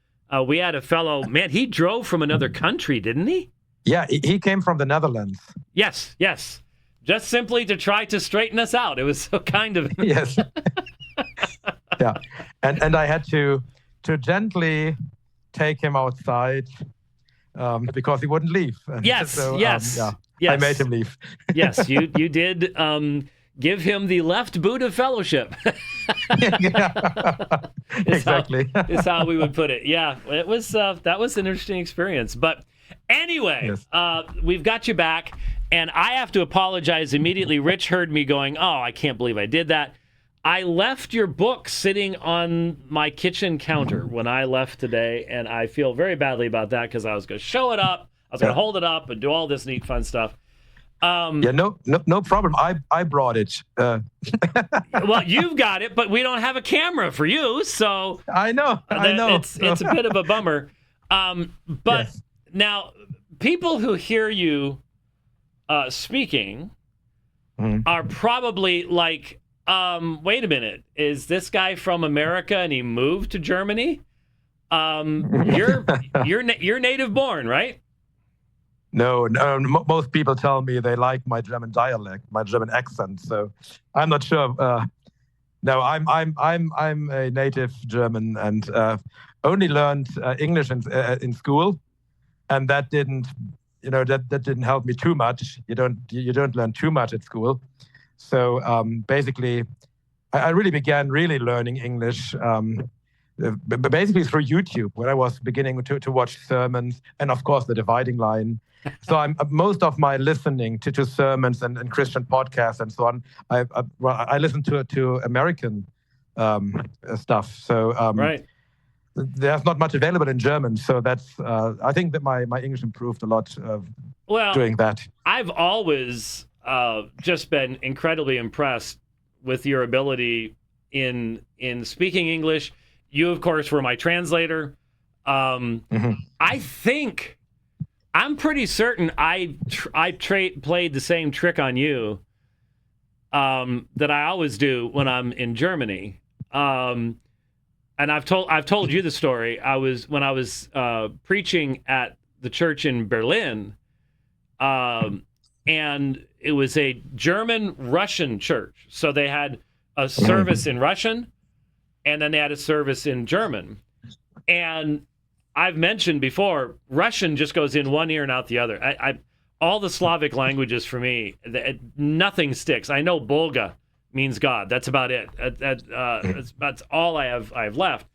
we had a fellow. Man, he drove from another country, didn't he? Yeah, he came from the Netherlands. Yes. Just simply to try to straighten us out. It was so kind of yes. Yeah, and I had to gently take him outside because he wouldn't leave. Yes, so, yes. I made him leave. Yes, you did give him the left boot of fellowship. Exactly. Is how we would put it. Yeah, it was that was an interesting experience. But anyway, yes. We've got you back, and I have to apologize immediately. Rich heard me going, "Oh, I can't believe I did that." I left your book sitting on my kitchen counter when I left today, and I feel very badly about that because I was going to show it up, I was going to hold it up and do all this neat, fun stuff. No problem. I brought it. Well, you've got it, but we don't have a camera for you, so I know. It's a bit of a bummer. But yes. Now, people who hear you speaking are probably like, wait a minute, is this guy from America and he moved to Germany? You're native born, right? No, most people tell me they like my German dialect, my German accent. So I'm not sure. No, I'm a native German and only learned English in school, and that didn't help me too much. You don't learn too much at school. So basically, I really began learning English basically through YouTube when I was beginning to watch sermons and, of course, the dividing line. So most of my listening to sermons and Christian podcasts and so on, I listen to American stuff. So right. There's not much available in German. So that's I think that my English improved a lot doing that. I've always just been incredibly impressed with your ability in speaking English. You, of course, were my translator. I'm pretty certain I played the same trick on you that I always do when I'm in Germany. And I've told you the story. When I was preaching at the church in Berlin, and it was a German-Russian church. So they had a service in Russian, and then they had a service in German. And I've mentioned before, Russian just goes in one ear and out the other. All the Slavic languages for me, nothing sticks. I know Bolga means God. That's about it. That's all I have left.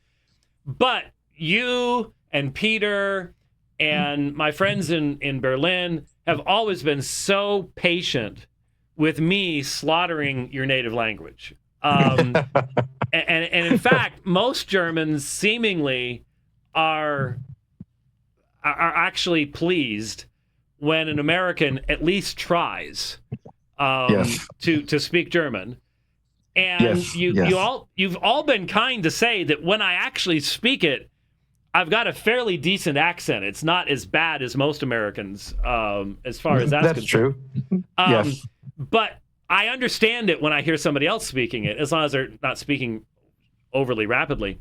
But you and Peter and my friends in Berlin have always been so patient with me slaughtering your native language. And in fact, most Germans seemingly are actually pleased when an American at least tries to speak German. And you've all been kind to say that when I actually speak it, I've got a fairly decent accent. It's not as bad as most Americans, as far as that's concerned. True. Yes. But I understand it when I hear somebody else speaking it, as long as they're not speaking overly rapidly.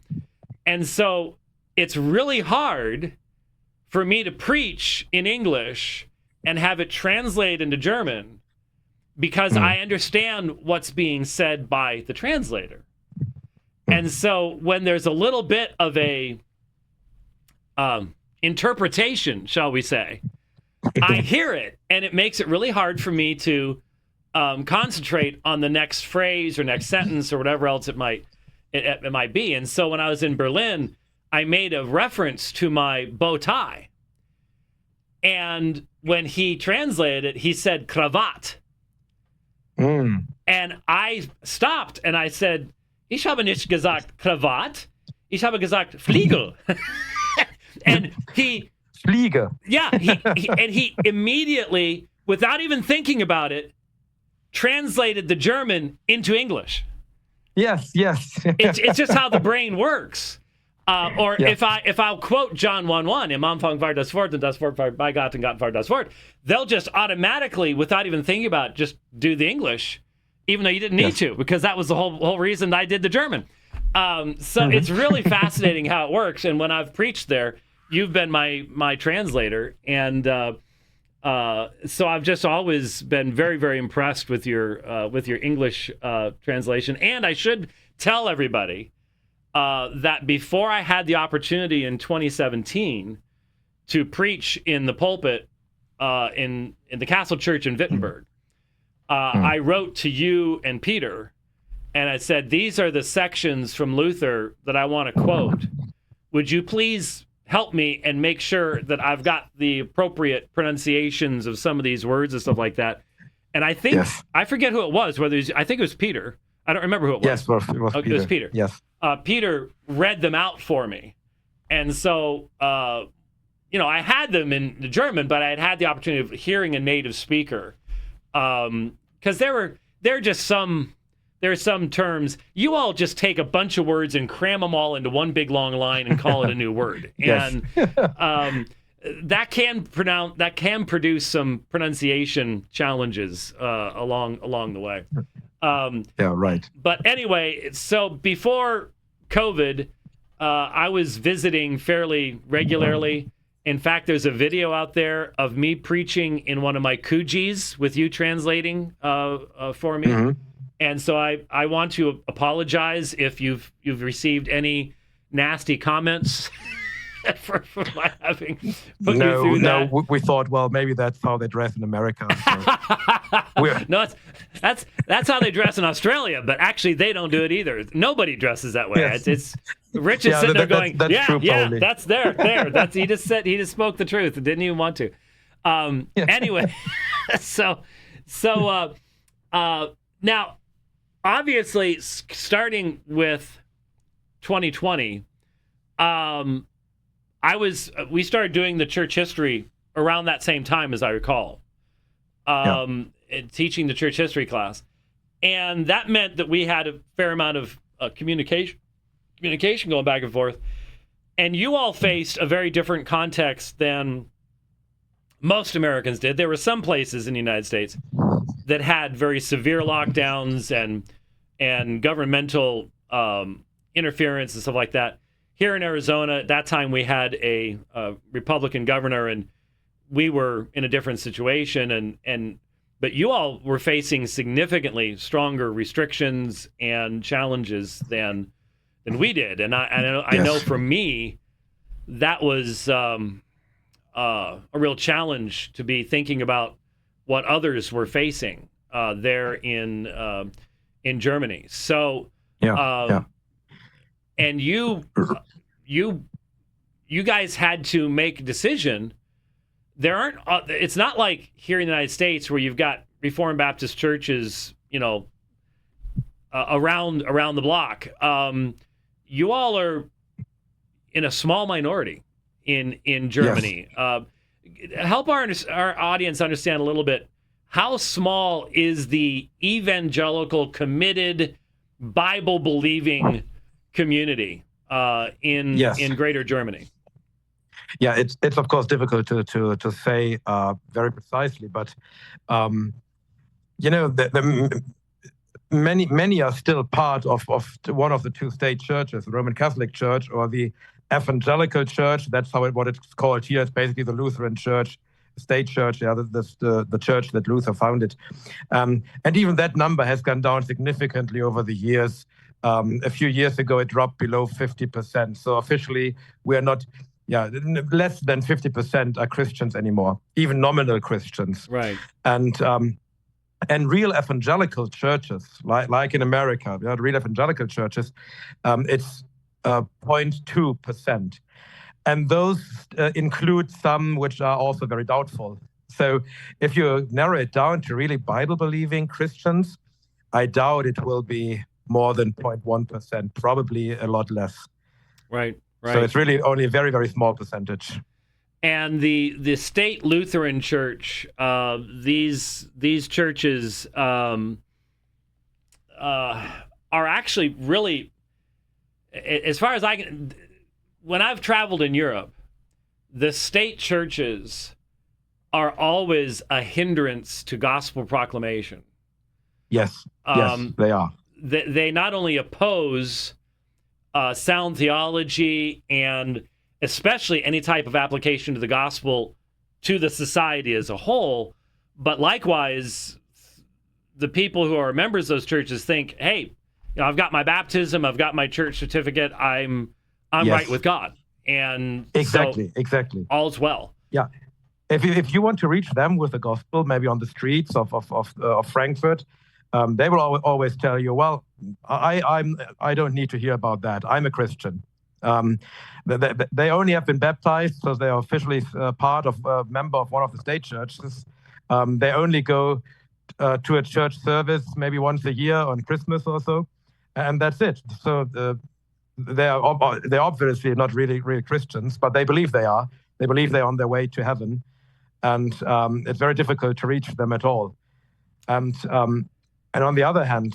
And so it's really hard for me to preach in English and have it translate into German because I understand what's being said by the translator. And so when there's a little bit of a interpretation, shall we say, I hear it, and it makes it really hard for me to concentrate on the next phrase or next sentence or whatever else it might be. And so when I was in Berlin, I made a reference to my bow tie. And when he translated it, he said cravat. And I stopped and I said, ich habe nicht gesagt Krawatt, ich habe gesagt Fliegel. And he... Fliege. Yeah, he immediately, without even thinking about it, translated the German into English. Yes. It's just how the brain works. Or if I'll quote John 1:1, Im Anfang war das Wort und das Wort war bei Gott und Gott war das Wort, they'll just automatically, without even thinking about it, just do the English, even though you didn't need to, because that was the whole reason I did the German. So it's really fascinating how it works. And when I've preached there, you've been my translator, and so I've just always been very, very impressed with your English translation. And I should tell everybody that before I had the opportunity in 2017 to preach in the pulpit in the Castle Church in Wittenberg, I wrote to you and Peter, and I said, these are the sections from Luther that I want to quote. Would you please help me and make sure that I've got the appropriate pronunciations of some of these words and stuff like that? And I think, I forget who it was, I think it was Peter. I don't remember who it was. Yes, it was Peter. Yes. Peter read them out for me. And so, I had them in the German, but I had the opportunity of hearing a native speaker. Because there are some terms, you all just take a bunch of words and cram them all into one big long line and call it a new word. And that can produce some pronunciation challenges along the way. Right. But anyway, so before COVID, I was visiting fairly regularly. In fact, there's a video out there of me preaching in one of my kujis with you translating for me. Mm-hmm. And so I want to apologize if you've received any nasty comments for my having put you through that. No, we thought, well, maybe that's how they dress in America. So. No, that's how they dress in Australia, but actually they don't do it either. Nobody dresses that way. Yes. It's Rich is sitting there going, that's there. That's he just spoke the truth. Didn't even want to. Anyway, so now, obviously, starting with 2020, we started doing the church history around that same time, as I recall, teaching the church history class, and that meant that we had a fair amount of communication going back and forth, and you all faced a very different context than most Americans did. There were some places in the United States that had very severe lockdowns and governmental interference and stuff like that. Here in Arizona, at that time, we had a Republican governor, and we were in a different situation. But you all were facing significantly stronger restrictions and challenges than we did. And I know for me, that was a real challenge to be thinking about what others were facing there in Germany. So, and you guys had to make a decision. There aren't. It's not like here in the United States where you've got Reformed Baptist churches, around the block. You all are in a small minority in Germany. Yes. Help our audience understand a little bit. How small is the evangelical, committed, Bible-believing community in Greater Germany? Yeah, it's of course difficult to say very precisely, but many are still part of one of the two state churches, the Roman Catholic Church or the Evangelical Church. That's what it's called here. It's basically the Lutheran Church, state church. Yeah, the church that Luther founded, and even that number has gone down significantly over the years. A few years ago, it dropped below 50%. So officially, we are not. Yeah, less than 50% are Christians anymore, even nominal Christians. Right. And real evangelical churches, like in America, real evangelical churches, it's 0.2%. And those include some which are also very doubtful. So if you narrow it down to really Bible-believing Christians, I doubt it will be more than 0.1%, probably a lot less. Right. So it's really only a very, very small percentage. And the state Lutheran Church, these churches are actually really, as far as I can, when I've traveled in Europe, the state churches are always a hindrance to gospel proclamation. Yes, they are. They not only oppose sound theology and especially any type of application to the gospel to the society as a whole, but likewise, the people who are members of those churches think, hey, I've got my baptism, I've got my church certificate, I'm right with God. And exactly. All's well. Yeah. If you want to reach them with the gospel, maybe on the streets of Frankfurt, they will always tell you, well, I don't need to hear about that. I'm a Christian. They only have been baptized, so they are officially part of a member of one of the state churches. They only go to a church service maybe once a year on Christmas or so, and that's it. So they're obviously not really Christians, but they believe they are. They believe they're on their way to heaven, and it's very difficult to reach them at all. And on the other hand,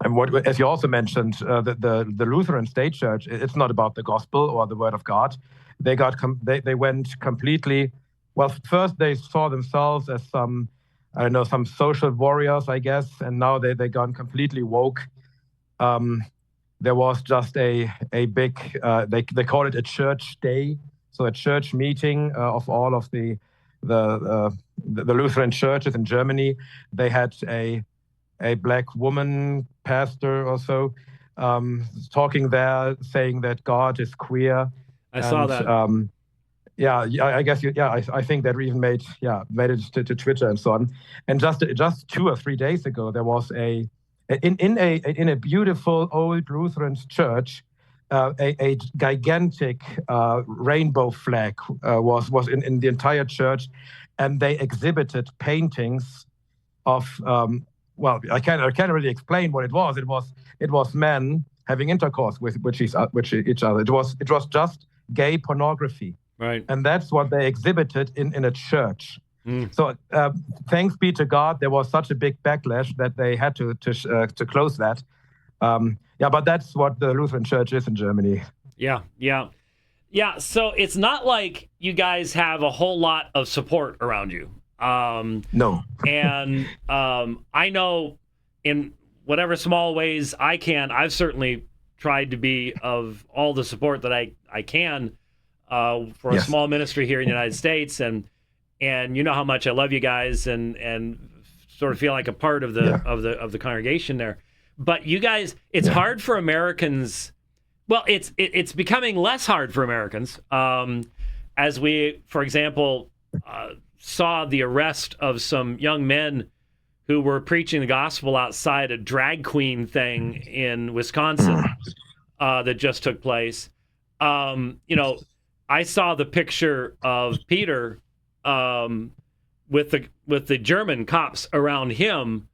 and what, as you also mentioned, the Lutheran state church, it's not about the gospel or the word of God. They went completely. Well, first they saw themselves as some social warriors, I guess, and now they gone completely woke. There was just a big they call it a church day, so a church meeting of all of the Lutheran churches in Germany. They had a black woman pastor or so talking there, saying that God is queer. I saw that. I guess I think that even made it to Twitter and so on. And just 2 or 3 days ago, there was in a beautiful old Lutheran church, a gigantic rainbow flag was in the entire church, and they exhibited paintings of I can't really explain what it was. It was men having intercourse with each other. It was just gay pornography. Right. And that's what they exhibited in a church. Mm. So thanks be to God, there was such a big backlash that they had to close that. But that's what the Lutheran Church is in Germany. Yeah. So it's not like you guys have a whole lot of support around you. No. And I know in whatever small ways I can, I've certainly tried to be of all the support that I can for a small ministry here in the United States, and you know how much I love you guys and sort of feel like a part of the congregation there. But you guys, it's hard for Americans. Well, it's becoming less hard for Americans as we, for example, saw the arrest of some young men who were preaching the gospel outside a drag queen thing in Wisconsin that just took place. I saw the picture of Peter with the German cops around him,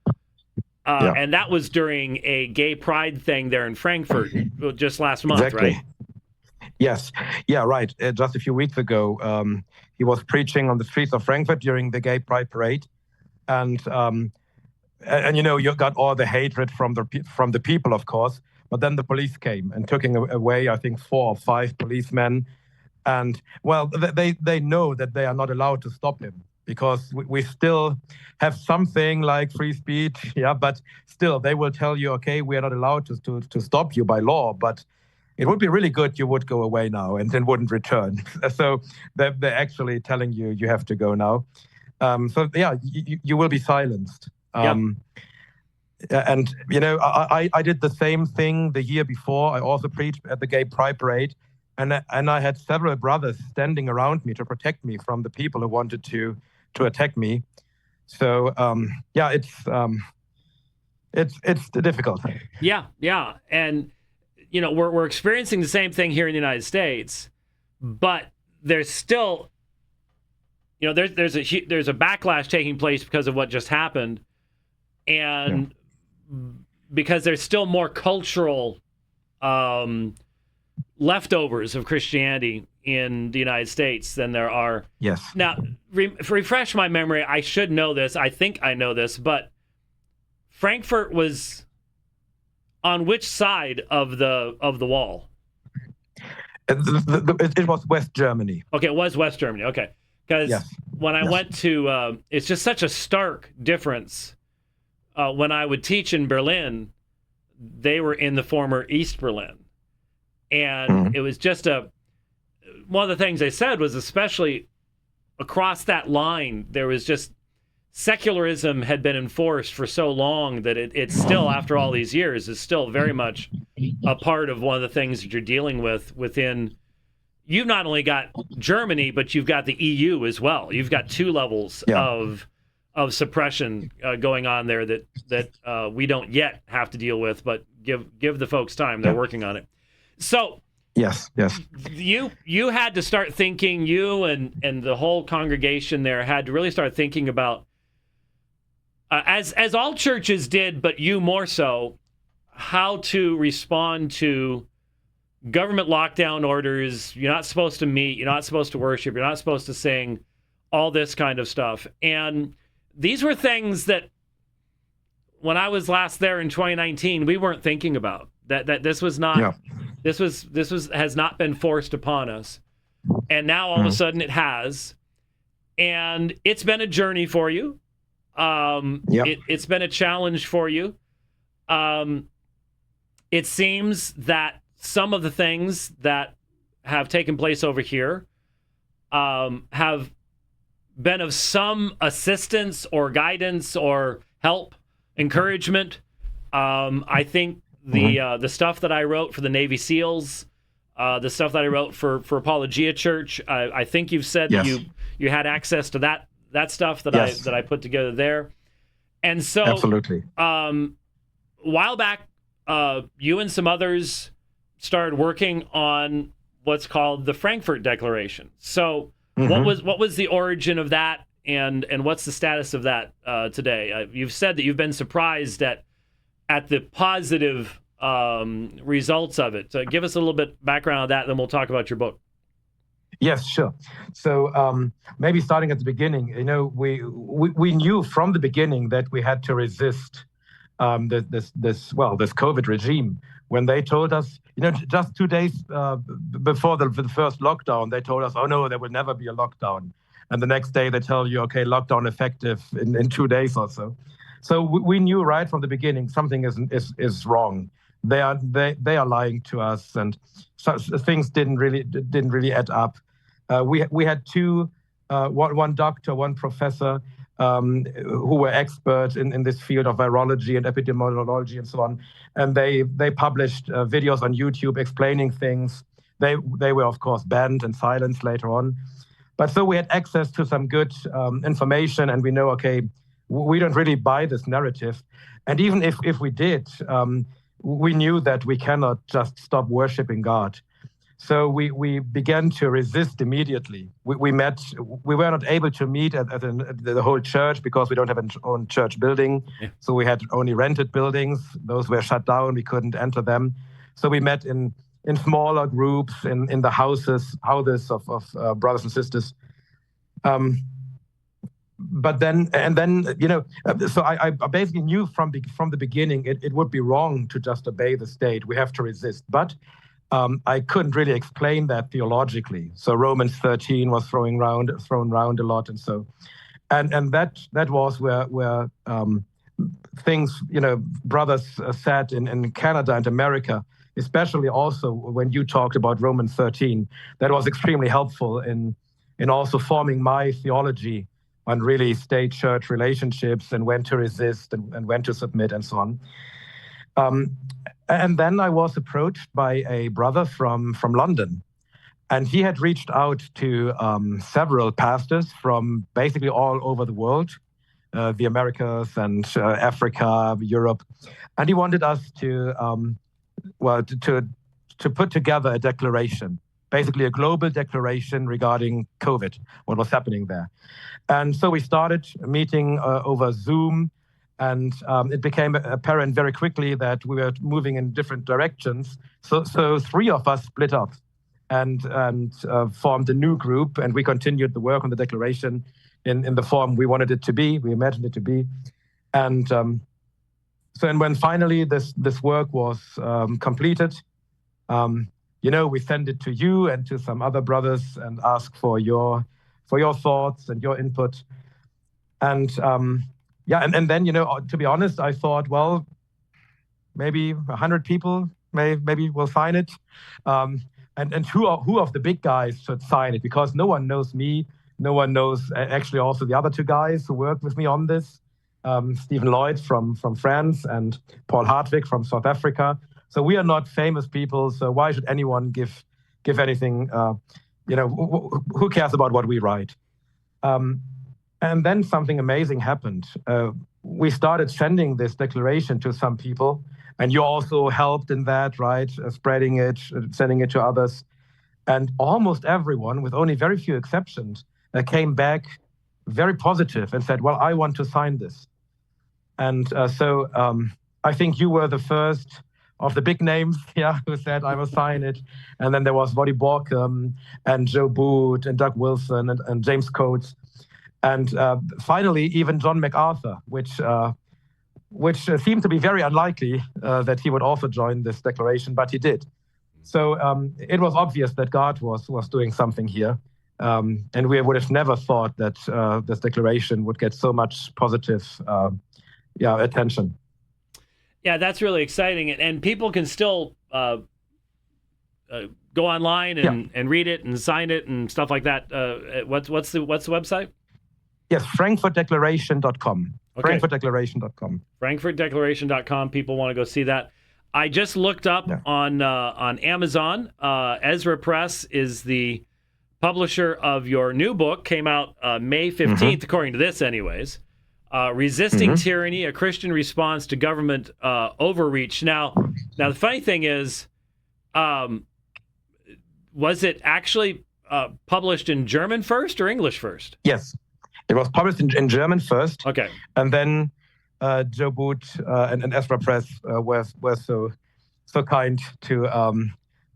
and that was during a gay pride thing there in Frankfurt just last month, exactly. Right? Yes. Yeah, right. Just a few weeks ago, he was preaching on the streets of Frankfurt during the gay pride parade. And you got all the hatred from the people, of course. But then the police came and took away, I think, 4 or 5 policemen. And, well, they know that they are not allowed to stop him because we still have something like free speech. Yeah, but still, they will tell you, okay, we are not allowed to stop you by law, but it would be really good you would go away now and then wouldn't return. So they're actually telling you have to go now. You will be silenced. And, I did the same thing the year before. I also preached at the Gay Pride Parade. And I had several brothers standing around me to protect me from the people who wanted to attack me. So, it's difficult. Yeah. And, we're experiencing the same thing here in the United States, but there's still, there's a backlash taking place because of what just happened. And because there's still more cultural leftovers of Christianity in the United States than there are. Yes. Now, refresh my memory. I should know this. I think I know this, but Frankfurt was on which side of the wall? It was West Germany. Okay, it was West Germany. Okay, because when I went to, it's just such a stark difference. When I would teach in Berlin, they were in the former East Berlin, and it was just one of the things they said was, especially across that line, there was just secularism had been enforced for so long that it's still, after all these years, is still very much a part of one of the things that you're dealing with within. You've not only got Germany, but you've got the EU as well. You've got two levels of suppression going on there that we don't yet have to deal with, but give the folks time. They're working on it. So yes, you had to start thinking. You and the whole congregation there had to really start thinking about, as all churches did, but you more so, how to respond to government lockdown orders. You're not supposed to meet. You're not supposed to worship. You're not supposed to sing. All this kind of stuff. And these were things that when I was last there in 2019, we weren't thinking about. That this was not this has not been forced upon us. And now all of a sudden it has. And it's been a journey for you. It's been a challenge for you. It seems that some of the things that have taken place over here have been of some assistance or guidance or help, encouragement. I think the stuff that I wrote for the Navy SEALs, the stuff that I wrote for Apologia Church, I think you've said that you had access to that stuff that I put together there. And so absolutely. A while back, you and some others started working on what's called the Frankfurt Declaration. So what was the origin of that, and what's the status of that today? You've said that you've been surprised at the positive results of it. So give us a little bit background on that, and then we'll talk about your book. Yes, sure. So maybe starting at the beginning, we knew from the beginning that we had to resist this COVID regime. When they told us, just 2 days before the first lockdown, they told us, oh no, there will never be a lockdown. And the next day they tell you, okay, lockdown effective in 2 days or so. So we knew right from the beginning something is wrong. They are lying to us, and things didn't really add up. We had one doctor, one professor who were experts in this field of virology and epidemiology and so on, and they published videos on YouTube explaining things. They were of course banned and silenced later on, but so we had access to some good information, and we know, okay, we don't really buy this narrative, and even if we did, we knew that we cannot just stop worshiping God. So we began to resist immediately. We were not able to meet at the whole church because we don't have an own church building. Yeah. So we had only rented buildings. Those were shut down. We couldn't enter them. So we met in smaller groups in the houses of brothers and sisters. But then, so I basically knew from the beginning it would be wrong to just obey the state. We have to resist. But I couldn't really explain that theologically. So Romans 13 was thrown around a lot, and so, and that was where things, brothers said in Canada and America, especially also when you talked about Romans 13, that was extremely helpful in also forming my theology on really state-church relationships and when to resist and when to submit and so on. And then I was approached by a brother from London, and he had reached out to several pastors from basically all over the world, the Americas and Africa, Europe, and he wanted us to put together a declaration, basically a global declaration regarding COVID, what was happening there. And so we started meeting over Zoom. And it became apparent very quickly that we were moving in different directions. So 3 of us split up. and formed a new group, and we continued the work on the declaration in the form we wanted it to be, we imagined it to be. And and when finally this work was completed, we sent it to you and to some other brothers and asked for your thoughts and your input. And and then, to be honest, I thought, well, maybe 100 people maybe will sign it. And who of the big guys should sign it? Because no one knows me. No one knows actually also the other two guys who worked with me on this, Stephen Lloyd from France and Paul Hartwig from South Africa. So we are not famous people. So why should anyone give anything? Who cares about what we write? And then something amazing happened. We started sending this declaration to some people, and you also helped in that, right? Spreading it, sending it to others. And almost everyone, with only very few exceptions, came back very positive and said, well, I want to sign this. And so I think you were the first of the big names, who said, I will sign it. And then there was Voddy Borkum and Joe Boot and Doug Wilson and James Coates. And finally, even John MacArthur, which seemed to be very unlikely that he would also join this declaration, but he did. So it was obvious that God was doing something here. And we would have never thought that this declaration would get so much positive attention. Yeah, that's really exciting. And people can still go online and read it and sign it and stuff like that. What's the website? Yes, frankfurtdeclaration.com. Okay. frankfurtdeclaration.com. frankfurtdeclaration.com. People want to go see that. I just looked up on Amazon. Ezra Press is the publisher of your new book. Came out May 15th, according to this anyways. Resisting Tyranny, a Christian Response to Government Overreach. Now the funny thing is, was it actually published in German first or English first? Yes. It was published in German first. Okay. And then Joe Boot and Ezra Press were so kind to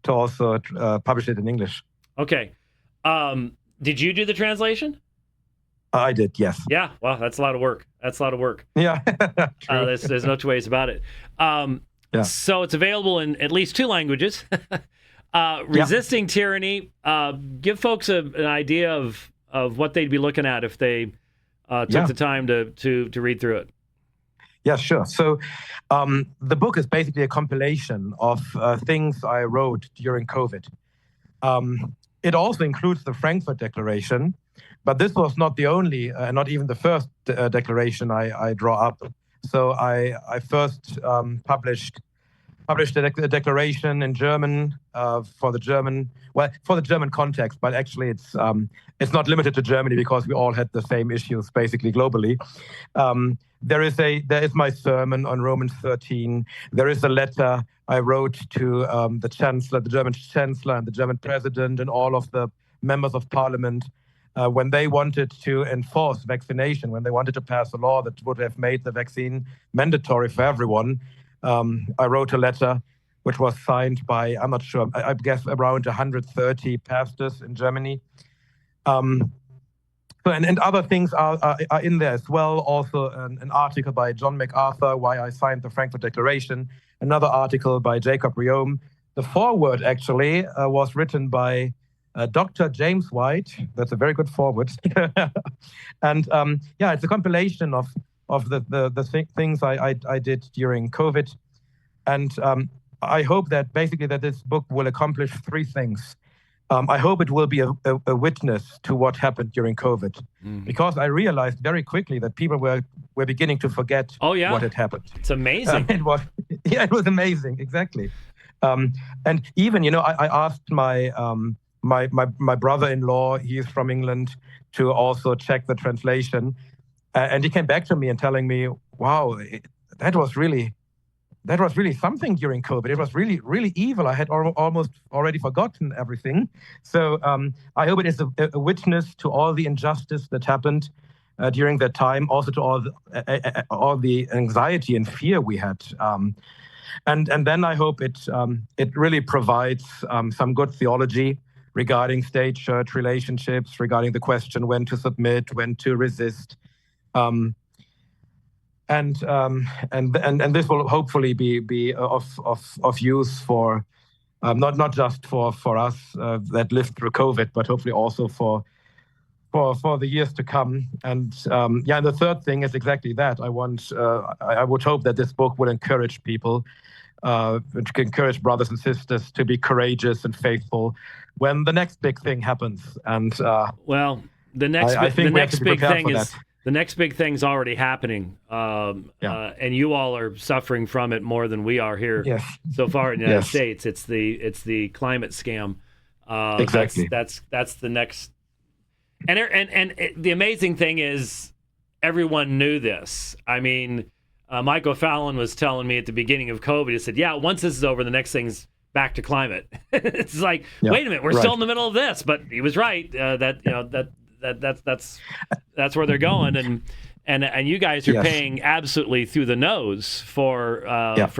also publish it in English. Okay. Did you do the translation? I did, yes. Yeah. Well, that's a lot of work. Yeah. There's no two ways about it. So it's available in at least 2 languages. Resisting Tyranny. Give folks an idea of what they'd be looking at if they took the time to read through it. Yeah, sure. So the book is basically a compilation of things I wrote during COVID. It also includes the Frankfurt Declaration, but this was not the only, not even the first declaration I draw up. So I first published a declaration in German for the German context, but actually it's not limited to Germany because we all had the same issues basically globally. There is my sermon on Romans 13. There is a letter I wrote to the Chancellor, the German Chancellor, and the German President, and all of the members of Parliament when they wanted to enforce vaccination, when they wanted to pass a law that would have made the vaccine mandatory for everyone. I wrote a letter which was signed by, I'm not sure, I guess around 130 pastors in Germany. And other things are in there as well. Also an article by John MacArthur, Why I Signed the Frankfurt Declaration. Another article by Jacob Riome. The foreword actually was written by Dr. James White. That's a very good foreword. And it's a compilation of the things I did during COVID. And I hope that basically that this book will accomplish 3 things. I hope it will be a witness to what happened during COVID, because I realized very quickly that people were beginning to forget what had happened. It's amazing. It was amazing, exactly. And even, I asked my brother-in-law, he's from England, to also check the translation. And he came back to me and telling me, wow, that was really something during COVID. It was really, really evil. I had almost already forgotten everything. So I hope it is a witness to all the injustice that happened during that time, also to all the anxiety and fear we had. and then I hope it really provides some good theology regarding state-church relationships, regarding the question when to submit, when to resist, and this will hopefully be of use for not just for us that lived through COVID, but hopefully also for the years to come. And and the third thing is exactly that. I would hope that this book will encourage people, encourage brothers and sisters to be courageous and faithful when the next big thing happens. And well, the next big thing's already happening, and you all are suffering from it more than we are here so far in the United States. It's the climate scam. Exactly. That's the next. And the amazing thing is, everyone knew this. I mean, Michael Fallon was telling me at the beginning of COVID. He said, "Yeah, once this is over, the next thing's back to climate." It's like, wait a minute, we're still in the middle of this. But he was right. That's where they're going, and you guys are paying absolutely through the nose for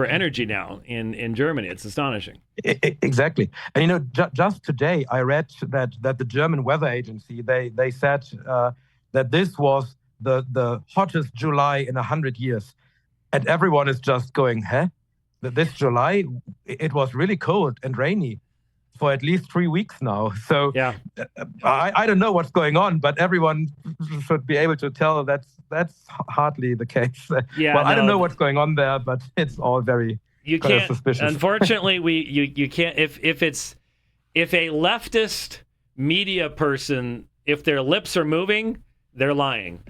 energy now in Germany. It's astonishing. Exactly. And just today I read that the German weather agency they said that this was the hottest July in 100 years, and everyone is just going, "Huh? This July it was really cold and rainy for at least 3 weeks now." So I don't know what's going on, but everyone should be able to tell that's hardly the case. I don't know what's going on there, but it's all very suspicious. Unfortunately, you can't if a leftist media person, if their lips are moving, they're lying.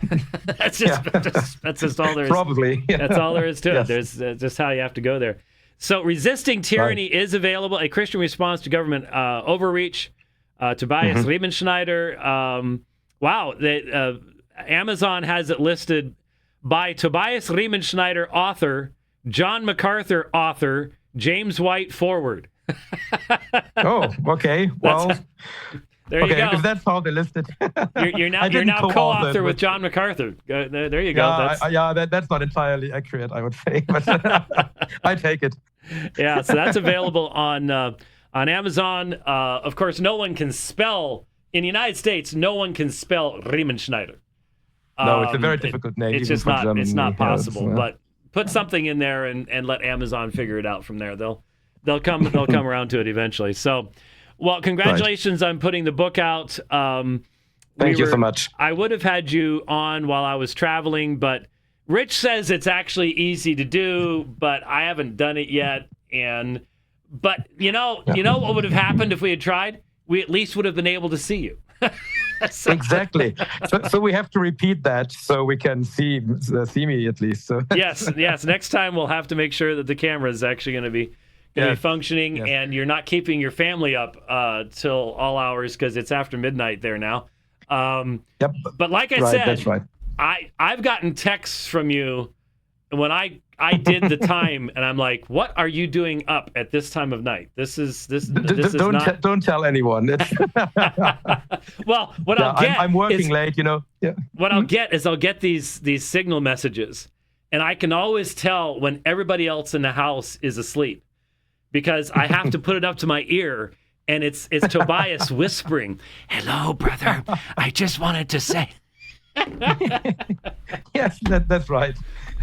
That's just all there is. Probably. That's all there is to it. There's just how you have to go there. So Resisting Tyranny is available, a Christian response to government overreach. Tobias Riemenschneider. Amazon has it listed by Tobias Riemenschneider, author, John MacArthur, author, James White, forward. Oh, okay. Well, there you go. If that's how they listed. You're now co-author with John MacArthur. There you go. That's not entirely accurate, I would say, but I take it. Yeah, so that's available on Amazon. Of course, no one can spell in the United States. No one can spell Riemenschneider. No, it's a very difficult name. It's just not. It's not possible. But put something in there and let Amazon figure it out from there. They'll come around to it eventually. So, well, congratulations on putting the book out. Thank you so much. I would have had you on while I was traveling, but Rich says it's actually easy to do, but I haven't done it yet. But you know what would have happened if we had tried? We at least would have been able to see you. Exactly. So we have to repeat that so we can see me at least. So yes. Next time we'll have to make sure that the camera is actually going to be functioning, and you're not keeping your family up till all hours because it's after midnight there now. But like I said, that's right. I've gotten texts from you when I did the time, and I'm like, what are you doing up at this time of night? Don't tell anyone. Well, what I'll get I'm working late, What I'll get is I'll get these signal messages, and I can always tell when everybody else in the house is asleep because I have to put it up to my ear, and it's Tobias whispering, "Hello, brother. I just wanted to say." Yes, that's right.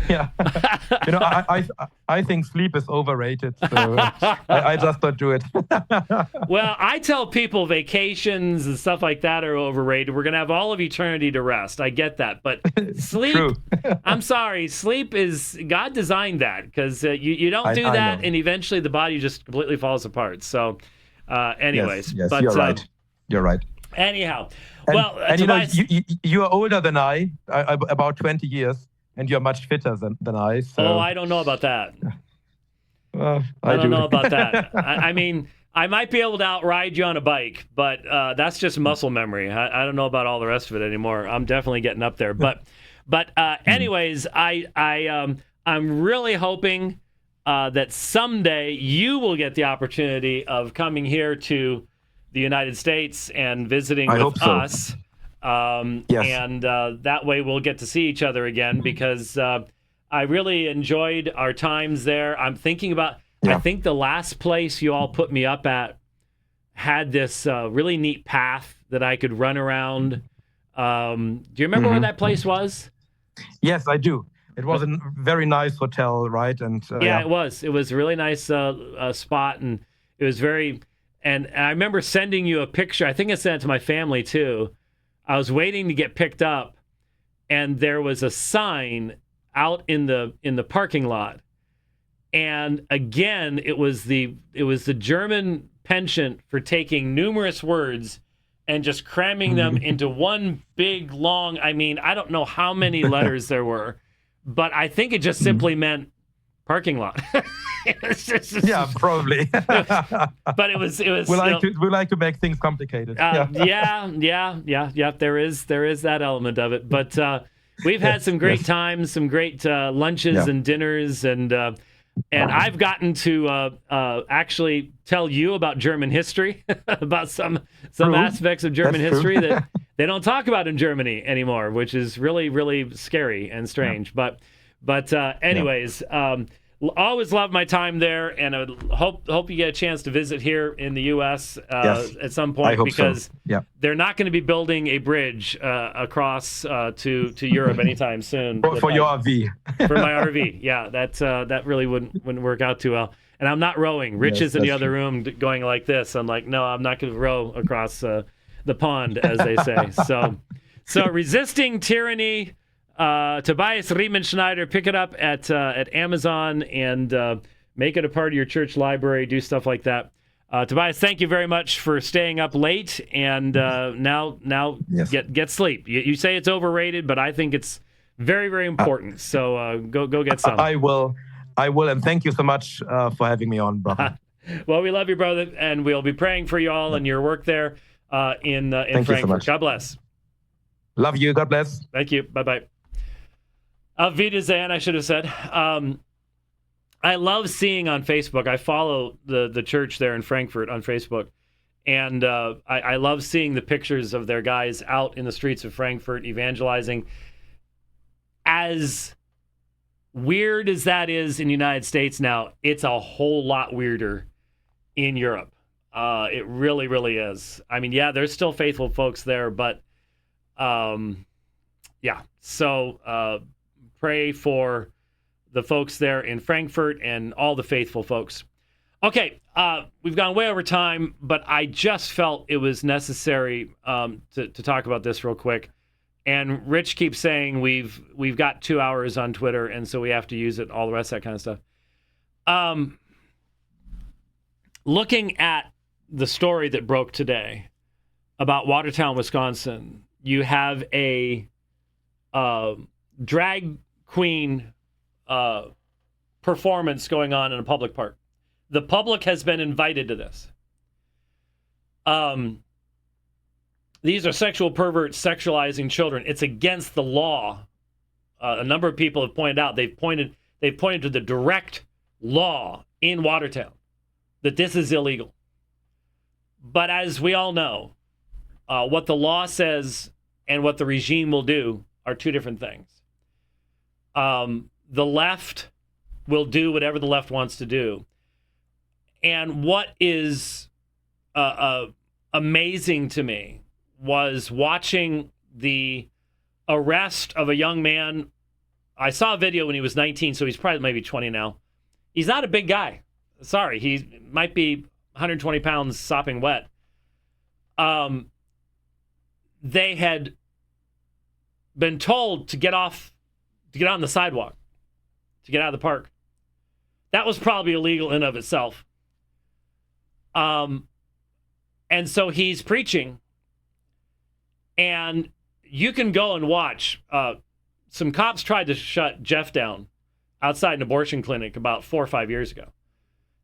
Yeah, I think sleep is overrated, so I just don't do it. Well, I tell people vacations and stuff like that are overrated. We're gonna have all of eternity to rest. I get that, but sleep. True. I'm sorry, sleep is God designed that because you don't do that, and eventually the body just completely falls apart. So, anyways, yes, but, you're right. You're right. Anyhow, and Tobias, you are older than I, about 20 years, and you're much fitter than I. So. I don't know about that. I don't know about that. I mean, I might be able to outride you on a bike, but that's just muscle memory. I don't know about all the rest of it anymore. I'm definitely getting up there. But anyways, I'm really hoping that someday you will get the opportunity of coming here to the United States and visiting with us. Yes. And that way we'll get to see each other again because I really enjoyed our times there. I'm thinking about, I think the last place you all put me up at had this really neat path that I could run around. Do you remember where that place was? Yes, I do. It was a very nice hotel, right? And it was. It was a really nice spot, and it was very. And I remember sending you a picture. I think I sent it to my family too. I was waiting to get picked up, and there was a sign out in the parking lot. And again, it was the German penchant for taking numerous words and just cramming them into one big long. I mean, I don't know how many letters there were, but I think it just simply meant parking lot. Yeah, probably. But it was. We like to make things complicated. Yeah. There is that element of it, but we've had some great times, some great lunches and dinners, and I've gotten to actually tell you about German history, about some aspects of German history that they don't talk about in Germany anymore, which is really, really scary and strange. But anyways. Always love my time there, and I hope you get a chance to visit here in the U.S. At some point, because they're not going to be building a bridge across to Europe anytime soon. For your RV. For my RV, that really wouldn't work out too well. And I'm not rowing. Rich is in the other room going like this. I'm like, no, I'm not going to row across the pond, as they say. So resisting tyranny. Tobias Riemenschneider, pick it up at Amazon and make it a part of your church library. Do stuff like that. Tobias, thank you very much for staying up late and now get sleep. You say it's overrated, but I think it's very, very important. So go get some. I will, and thank you so much for having me on, brother. Well, we love you, brother, and we'll be praying for you all and your work there in Frankfurt. So much. God bless. Love you. God bless. Thank you. Bye-bye. Auf Wiedersehen, I should have said. I love seeing on Facebook. I follow the church there in Frankfurt on Facebook. And I love seeing the pictures of their guys out in the streets of Frankfurt evangelizing. As weird as that is in the United States now, it's a whole lot weirder in Europe. It really, really is. I mean, there's still faithful folks there, but So pray for the folks there in Frankfurt and all the faithful folks. Okay, we've gone way over time, but I just felt it was necessary to talk about this real quick. And Rich keeps saying we've got 2 hours on Twitter, and so we have to use it, all the rest of that kind of stuff. Looking at the story that broke today about Watertown, Wisconsin, you have a drag queen performance going on in a public park. The public has been invited to this. These are sexual perverts sexualizing children. It's against the law. A number of people have pointed out, they've pointed to the direct law in Watertown that this is illegal. But as we all know, what the law says and what the regime will do are two different things. The left will do whatever the left wants to do. And what is amazing to me was watching the arrest of a young man. I saw a video when he was 19, so he's probably maybe 20 now. He's not a big guy. Sorry, he might be 120 pounds sopping wet. They had been told to get on the sidewalk, to get out of the park. That was probably illegal in and of itself. And so he's preaching, and you can go and watch. Some cops tried to shut Jeff down outside an abortion clinic about 4 or 5 years ago.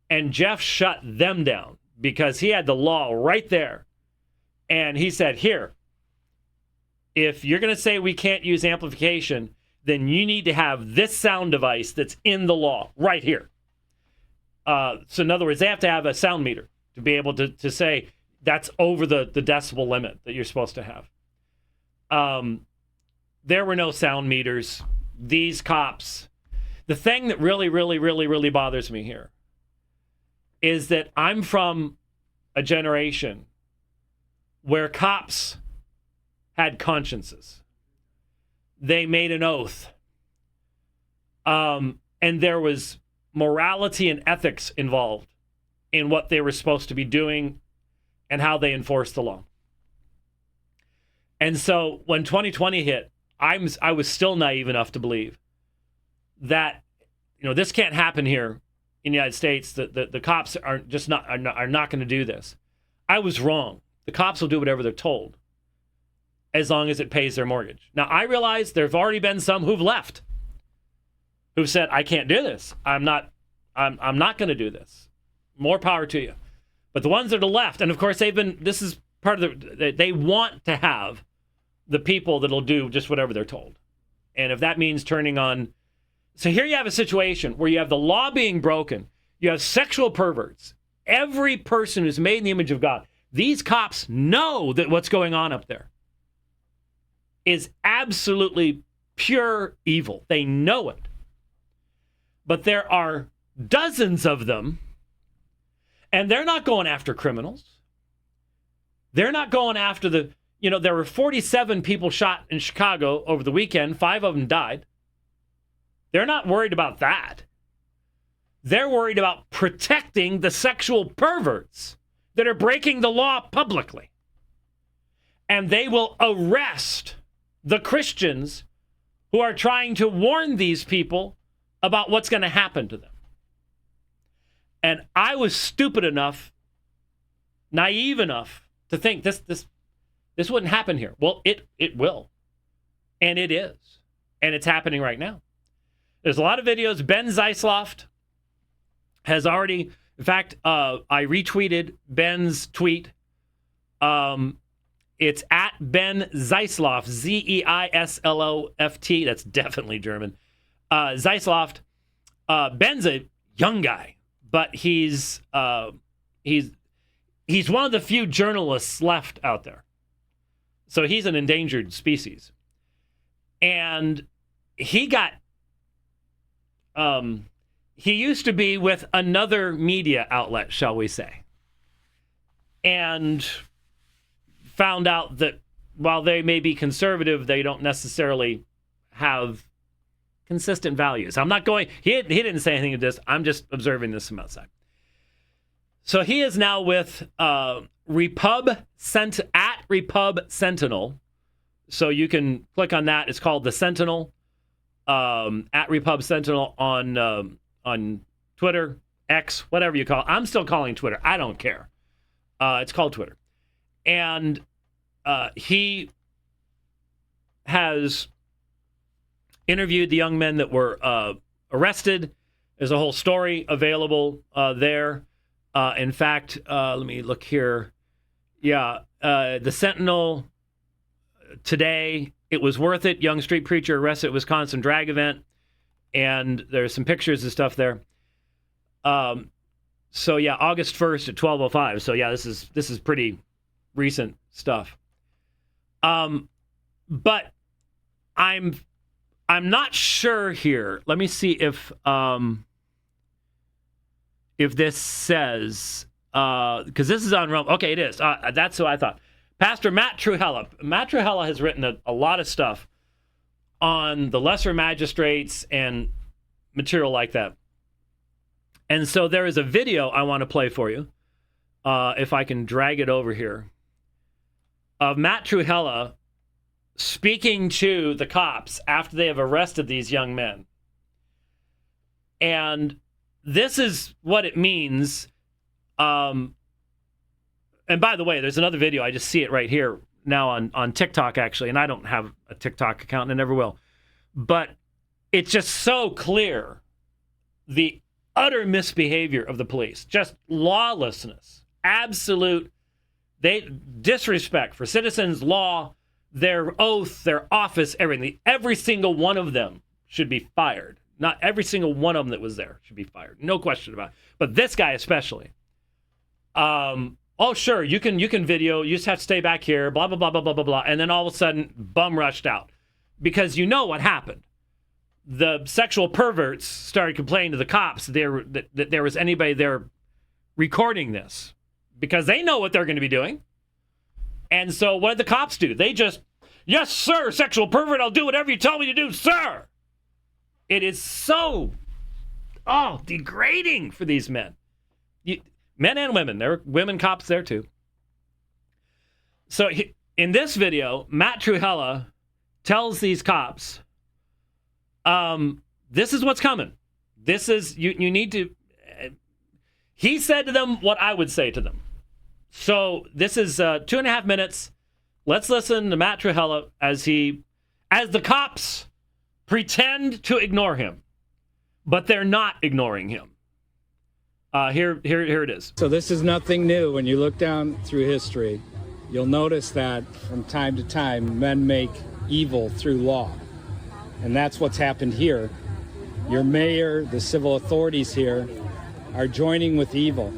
And Jeff shut them down because he had the law right there. And he said, here, if you're going to say we can't use amplification, then you need to have this sound device that's in the law right here. So in other words, they have to have a sound meter to be able to say that's over the decibel limit that you're supposed to have. There were no sound meters. These cops The thing that really, really, really, really bothers me here is that I'm from a generation where cops had consciences. They made an oath. And there was morality and ethics involved in what they were supposed to be doing and how they enforced the law. And so when 2020 hit, I was still naive enough to believe that, this can't happen here in the United States. The cops are not going to do this. I was wrong. The cops will do whatever they're told as long as it pays their mortgage. Now, I realize there have already been some who've left, who've said, I can't do this. I'm not going to do this. More power to you. But the ones that are left, and of course this is part of they want to have the people that'll do just whatever they're told. And if that means turning on, so here you have a situation where you have the law being broken, you have sexual perverts, every person who's made in the image of God. These cops know that what's going on up there is absolutely pure evil. They know it. But there are dozens of them, and they're not going after criminals. They're not going after there were 47 people shot in Chicago over the weekend. 5 of them died. They're not worried about that. They're worried about protecting the sexual perverts that are breaking the law publicly. And they will arrest the Christians who are trying to warn these people about what's going to happen to them. And I was stupid enough, naive enough to think this wouldn't happen here. Well, it will. And it is. And it's happening right now. There's a lot of videos. Ben Zeisloft has already, in fact, I retweeted Ben's tweet. It's at Ben Zeisloft, Zeisloft. That's definitely German. Zeisloft. Ben's a young guy, but he's one of the few journalists left out there. So he's an endangered species. And he got, he used to be with another media outlet, shall we say, and found out that while they may be conservative, they don't necessarily have consistent values. I'm not going, he didn't say anything to this. I'm just observing this from outside. So he is now with Repub Sentinel. So you can click on that. It's called The Sentinel, at Repub Sentinel on Twitter, X, whatever you call it. I'm still calling Twitter. I don't care. It's called Twitter. And he has interviewed the young men that were arrested. There's a whole story available there. In fact, let me look here. Yeah, the Sentinel today, it was worth it. Young street preacher arrested at Wisconsin drag event. And there's some pictures and stuff there. So yeah, August 1st at 12:05. So yeah, this is pretty recent stuff. But I'm not sure here. Let me see if this says, because this is on Rome. Okay, it is. That's what I thought. Pastor Matt Trewhella. Matt Trewhella has written a lot of stuff on the lesser magistrates and material like that. And so there is a video I want to play for you, if I can drag it over here, of Matt Trewhella speaking to the cops after they have arrested these young men. And this is what it means. And by the way, there's another video. I just see it right here now on TikTok, actually. And I don't have a TikTok account and I never will. But it's just so clear the utter misbehavior of the police. Just lawlessness. Absolute disrespect for citizens, law, their oath, their office, everything. Every single one of them should be fired. Not every single one of them that was there should be fired. No question about it. But this guy especially. Oh, sure, you can video. You just have to stay back here, blah, blah, blah, blah, blah, blah, blah. And then all of a sudden, bum rushed out. Because you know what happened. the sexual perverts started complaining to the cops that there was anybody there recording this, because they know what they're going to be doing. And so what did the cops do? They just, yes, sir, sexual pervert, I'll do whatever you tell me to do, sir. It is so, degrading for these men. Men and women. There were women cops there too. So in this video, Matt Trewhella tells these cops, this is what's coming. This is, you need to, he said to them what I would say to them. So this is 2.5 minutes. Let's listen to Matt Trewhella as the cops pretend to ignore him, but they're not ignoring him. Here it is. So this is nothing new. When you look down through history, you'll notice that from time to time, men make evil through law. And that's what's happened here. Your mayor, the civil authorities here, are joining with evil.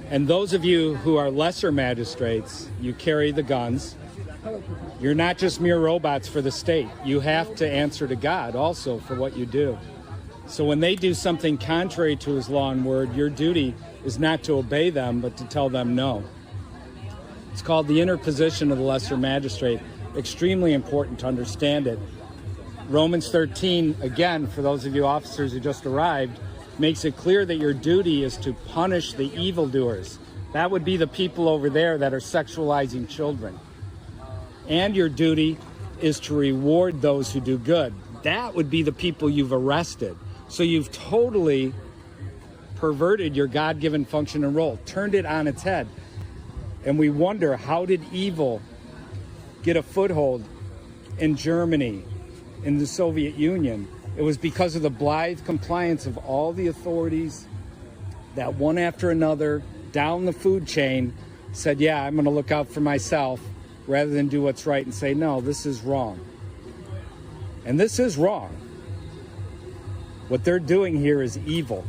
And those of you who are lesser magistrates, you carry the guns. You're not just mere robots for the state. You have to answer to God also for what you do. So when they do something contrary to his law and word, your duty is not to obey them, but to tell them no. It's called the interposition of the lesser magistrate. Extremely important to understand it. Romans 13, again, for those of you officers who just arrived, makes it clear that your duty is to punish the evildoers. That would be the people over there that are sexualizing children. And your duty is to reward those who do good. That would be the people you've arrested. So you've totally perverted your God-given function and role, turned it on its head. And we wonder, how did evil get a foothold in Germany, in the Soviet Union? It was because of the blithe compliance of all the authorities that one after another down the food chain said, yeah, I'm going to look out for myself, rather than do what's right and say, no, this is wrong. And this is wrong. What they're doing here is evil.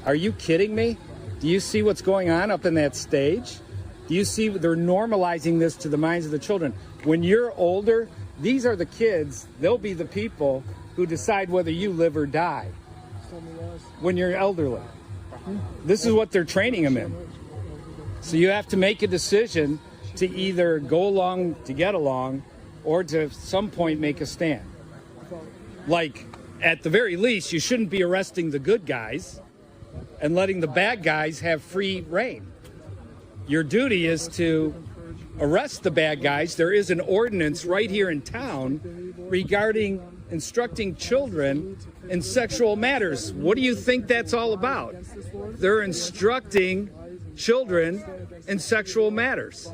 Are you kidding me? Do you see what's going on up in that stage? Do you see they're normalizing this to the minds of the children? When you're older, these are the kids, they'll be the people who decide whether you live or die when you're elderly. This is what they're training them in. So you have to make a decision to either go along to get along or to some point make a stand. Like, at the very least, you shouldn't be arresting the good guys and letting the bad guys have free reign. Your duty is to arrest the bad guys. There is an ordinance right here in town regarding instructing children in sexual matters. What do you think that's all about? They're instructing children in sexual matters.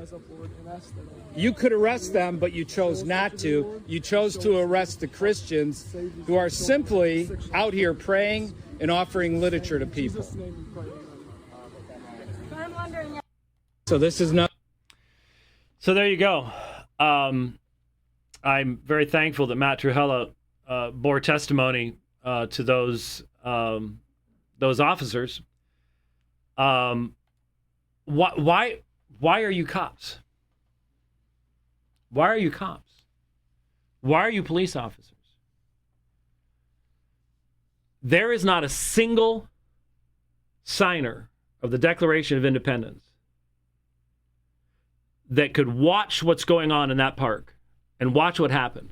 You could arrest them, but you chose not to. You chose to arrest the Christians who are simply out here praying and offering literature to people. So this is not. So there you go. I'm very thankful that Matt Trewhella bore testimony to those officers. Why are you cops? Why are you cops? Why are you police officers? There is not a single signer of the Declaration of Independence that could watch what's going on in that park and watch what happened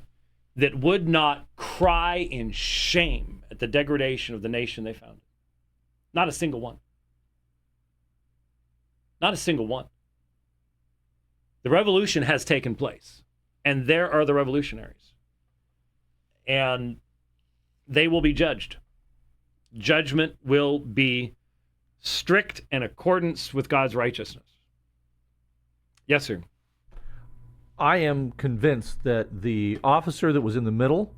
that would not cry in shame at the degradation of the nation they founded. Not a single one. Not a single one. The revolution has taken place, and there are the revolutionaries. And they will be judged. Judgment will be strict in accordance with God's righteousness. Yes, sir. I am convinced that the officer that was in the middle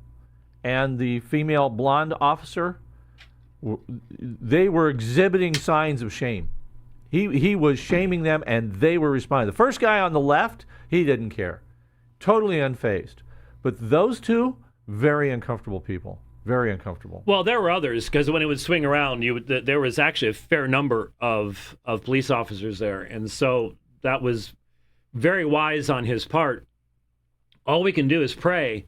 and the female blonde officer, they were exhibiting signs of shame. He was shaming them, and they were responding. The first guy on the left, he didn't care. Totally unfazed. But those two, very uncomfortable people. Very uncomfortable. Well, there were others, because when it would swing around, there was actually a fair number of police officers there. And so that was very wise on his part. All we can do is pray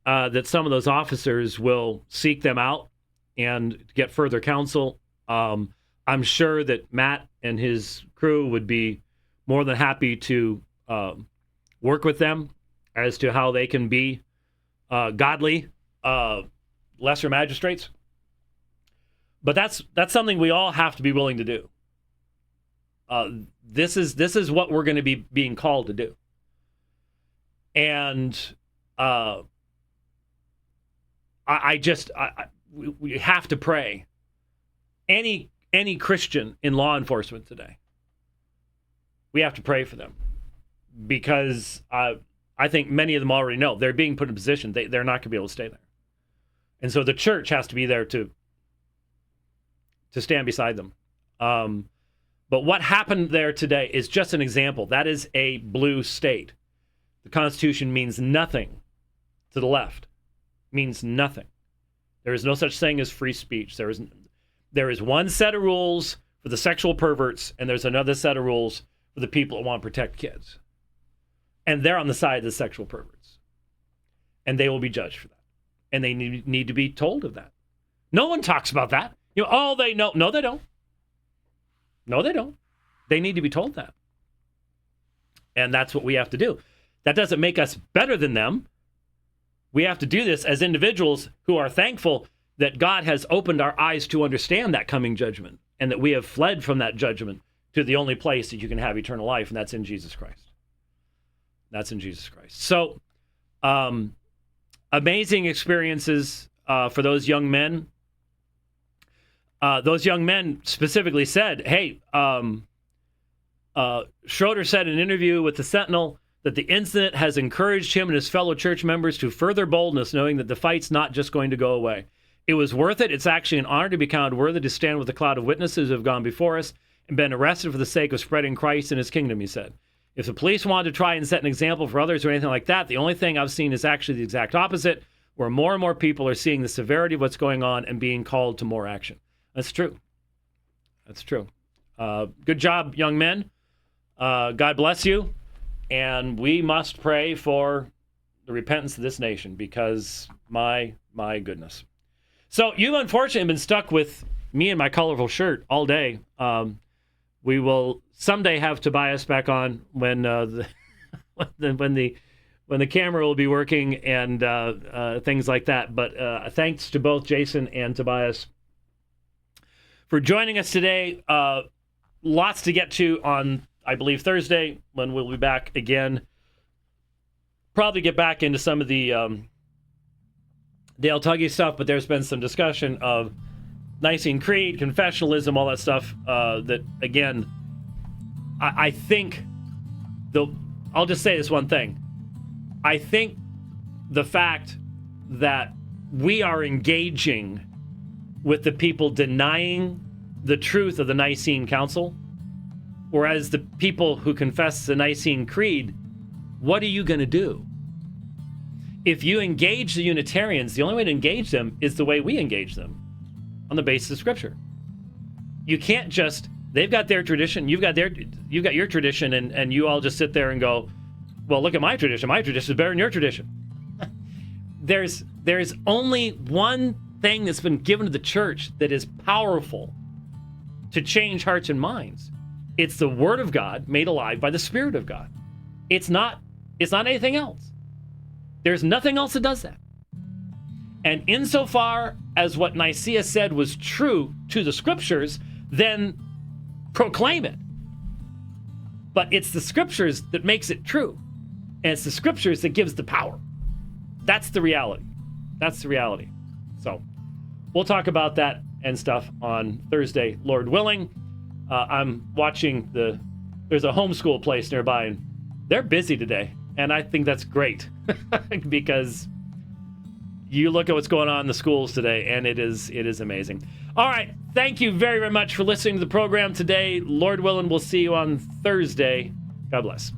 that some of those officers will seek them out and get further counsel. I'm sure that Matt and his crew would be more than happy to work with them as to how they can be godly lesser magistrates. But that's something we all have to be willing to do. This is what we're going to be being called to do. And we have to pray. Any Christian in law enforcement today, we have to pray for them, because I think many of them already know they're being put in a position they're not going to be able to stay there, and so the church has to be there to stand beside them. But what happened there today is just an example. That is a blue state. The Constitution means nothing to the left. It means nothing. There is no such thing as free speech. There is one set of rules for the sexual perverts, and there's another set of rules for the people that want to protect kids. And they're on the side of the sexual perverts. And they will be judged for that. And they need to be told of that. No one talks about that. Oh, they know. No, they don't. No, they don't. They need to be told that. And that's what we have to do. That doesn't make us better than them. We have to do this as individuals who are thankful that God has opened our eyes to understand that coming judgment, and that we have fled from that judgment to the only place that you can have eternal life, and that's in Jesus Christ. That's in Jesus Christ. So, amazing experiences for those young men. Those young men specifically said, hey, Schroeder said in an interview with the Sentinel that the incident has encouraged him and his fellow church members to further boldness, knowing that the fight's not just going to go away. It was worth it. It's actually an honor to be counted worthy to stand with a cloud of witnesses who have gone before us and been arrested for the sake of spreading Christ and his kingdom, he said. If the police wanted to try and set an example for others or anything like that, the only thing I've seen is actually the exact opposite, where more and more people are seeing the severity of what's going on and being called to more action. That's true. That's true. Good job, young men. God bless you. And we must pray for the repentance of this nation, because my goodness. So you've unfortunately been stuck with me and my colorful shirt all day. We will someday have Tobias back on when the camera will be working and things like that. But thanks to both Jason and Tobias for joining us today. Lots to get to on, I believe, Thursday, when we'll be back again. Probably get back into some of the Dale Tuggy stuff, but there's been some discussion of Nicene Creed, confessionalism, all that stuff. That, again, I think, I'll just say this one thing. I think the fact that we are engaging with the people denying the truth of the Nicene Council, whereas the people who confess the Nicene Creed, what are you going to do? If you engage the Unitarians, the only way to engage them is the way we engage them, on the basis of Scripture. You can't just, they've got their tradition, you've got your tradition, and you all just sit there and go, well, look at my tradition. My tradition is better than your tradition. There's only one thing that's been given to the church that is powerful to change hearts and minds. It's the Word of God made alive by the Spirit of God. It's not anything else. There's nothing else that does that. And insofar as what Nicaea said was true to the Scriptures, then proclaim it. But it's the Scriptures that makes it true. And it's the Scriptures that gives the power. That's the reality. That's the reality. So we'll talk about that and stuff on Thursday, Lord willing. I'm watching there's a homeschool place nearby, and they're busy today. And I think that's great because you look at what's going on in the schools today, and it is amazing. All right. Thank you very, very much for listening to the program today. Lord willing, we'll see you on Thursday. God bless.